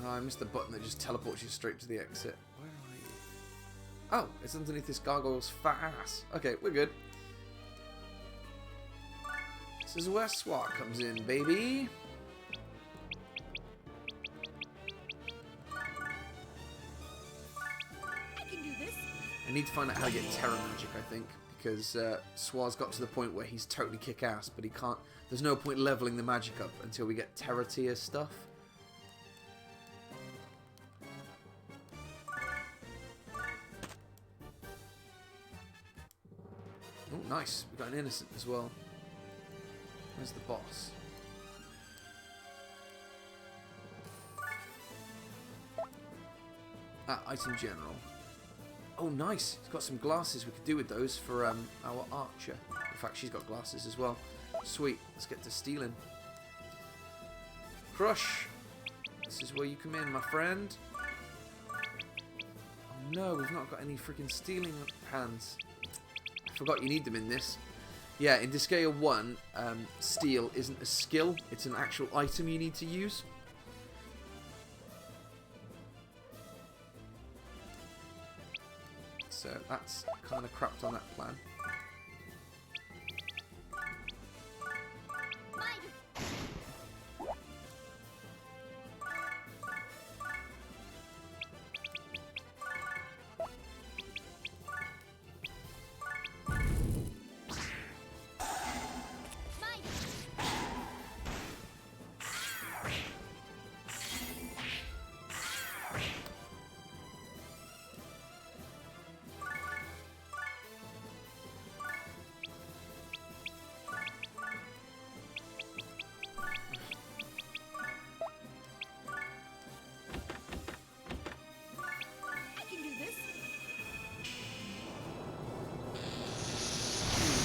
Oh, I missed the button that just teleports you straight to the exit. Where are you? Oh, it's underneath this gargoyle's fat ass. Okay, we're good. This is where SWAT comes in, baby. I can do this. I need to find out how to get Terra Magic, I think, because Swa's got to the point where he's totally kick-ass, but he can't... There's no point leveling the magic up until we get Terra tier stuff. Oh, nice. We got an innocent as well. Where's the boss? Ah, item general. Oh, nice. He's got some glasses we could do with those for our archer. In fact, she's got glasses as well. Sweet. Let's get to stealing. Crush. This is where you come in, my friend. Oh no, we've not got any freaking stealing hands. I forgot you need them in this. Yeah, in Disgaea 1, steal isn't a skill, it's an actual item you need to use. So that's kind of crapped on that plan.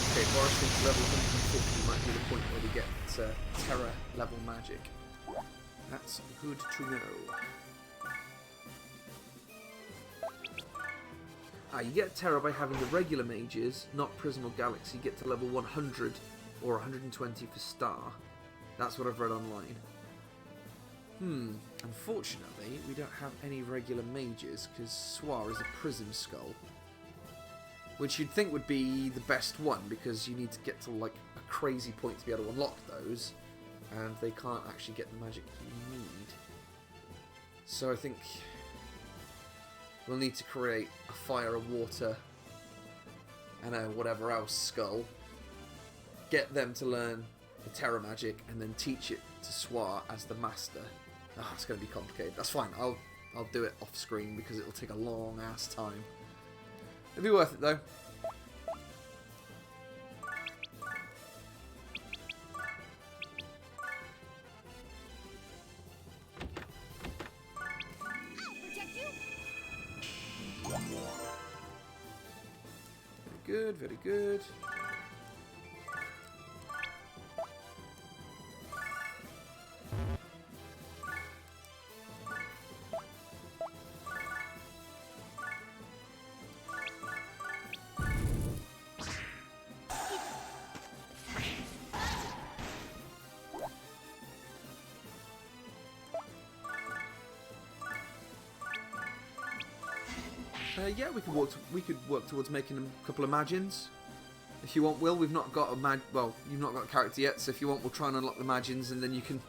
Okay, Boris thinks level 150 might be the point where we get Terra level magic. That's good to know. You get Terra by having the regular mages, not Prism or Galaxy, get to level 100 or 120 for Star. That's what I've read online. Unfortunately, we don't have any regular mages, because Swar is a Prism Skull. Which you'd think would be the best one, because you need to get to like a crazy point to be able to unlock those, and they can't actually get the magic you need. So I think we'll need to create a fire, a water, and a whatever else skull. Get them to learn the Terra magic, and then teach it to Swar as the master. Ah, it's going to be complicated. That's fine. I'll do it off screen because it'll take a long ass time. It'll be worth it though. Very good, very good. Yeah, we could work towards making a couple of Magins. If you want, Will, we've not got a you've not got a character yet, so if you want, we'll try and unlock the Magins, and then you can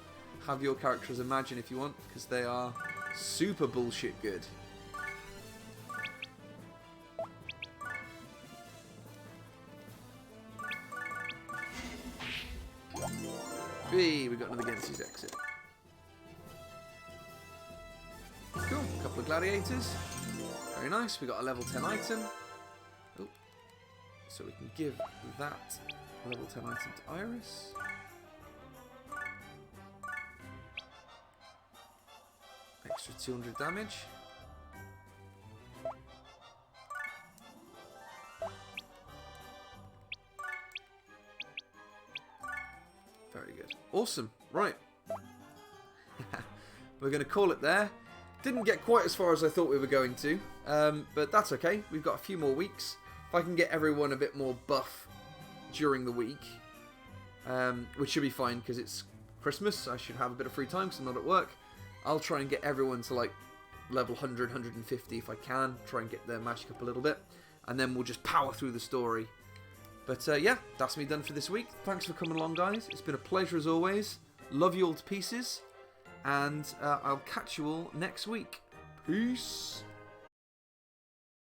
have your character as a Magin if you want, because they are super bullshit good. B, we got another Gensi's exit. Cool, a couple of gladiators. Very nice, we got a level 10 item. Oh. So we can give that level 10 item to Iris. Extra 200 damage. Very good. Awesome. Right. We're going to call it there. Didn't get quite as far as I thought we were going to, but that's okay. We've got a few more weeks. If I can get everyone a bit more buff during the week, which should be fine because it's Christmas, I should have a bit of free time because I'm not at work. I'll try and get everyone to like level 100, 150 if I can. Try and get their magic up a little bit, and then we'll just power through the story. But yeah, that's me done for this week. Thanks for coming along, guys. It's been a pleasure as always. Love you all to pieces. And I'll catch you all next week. Peace.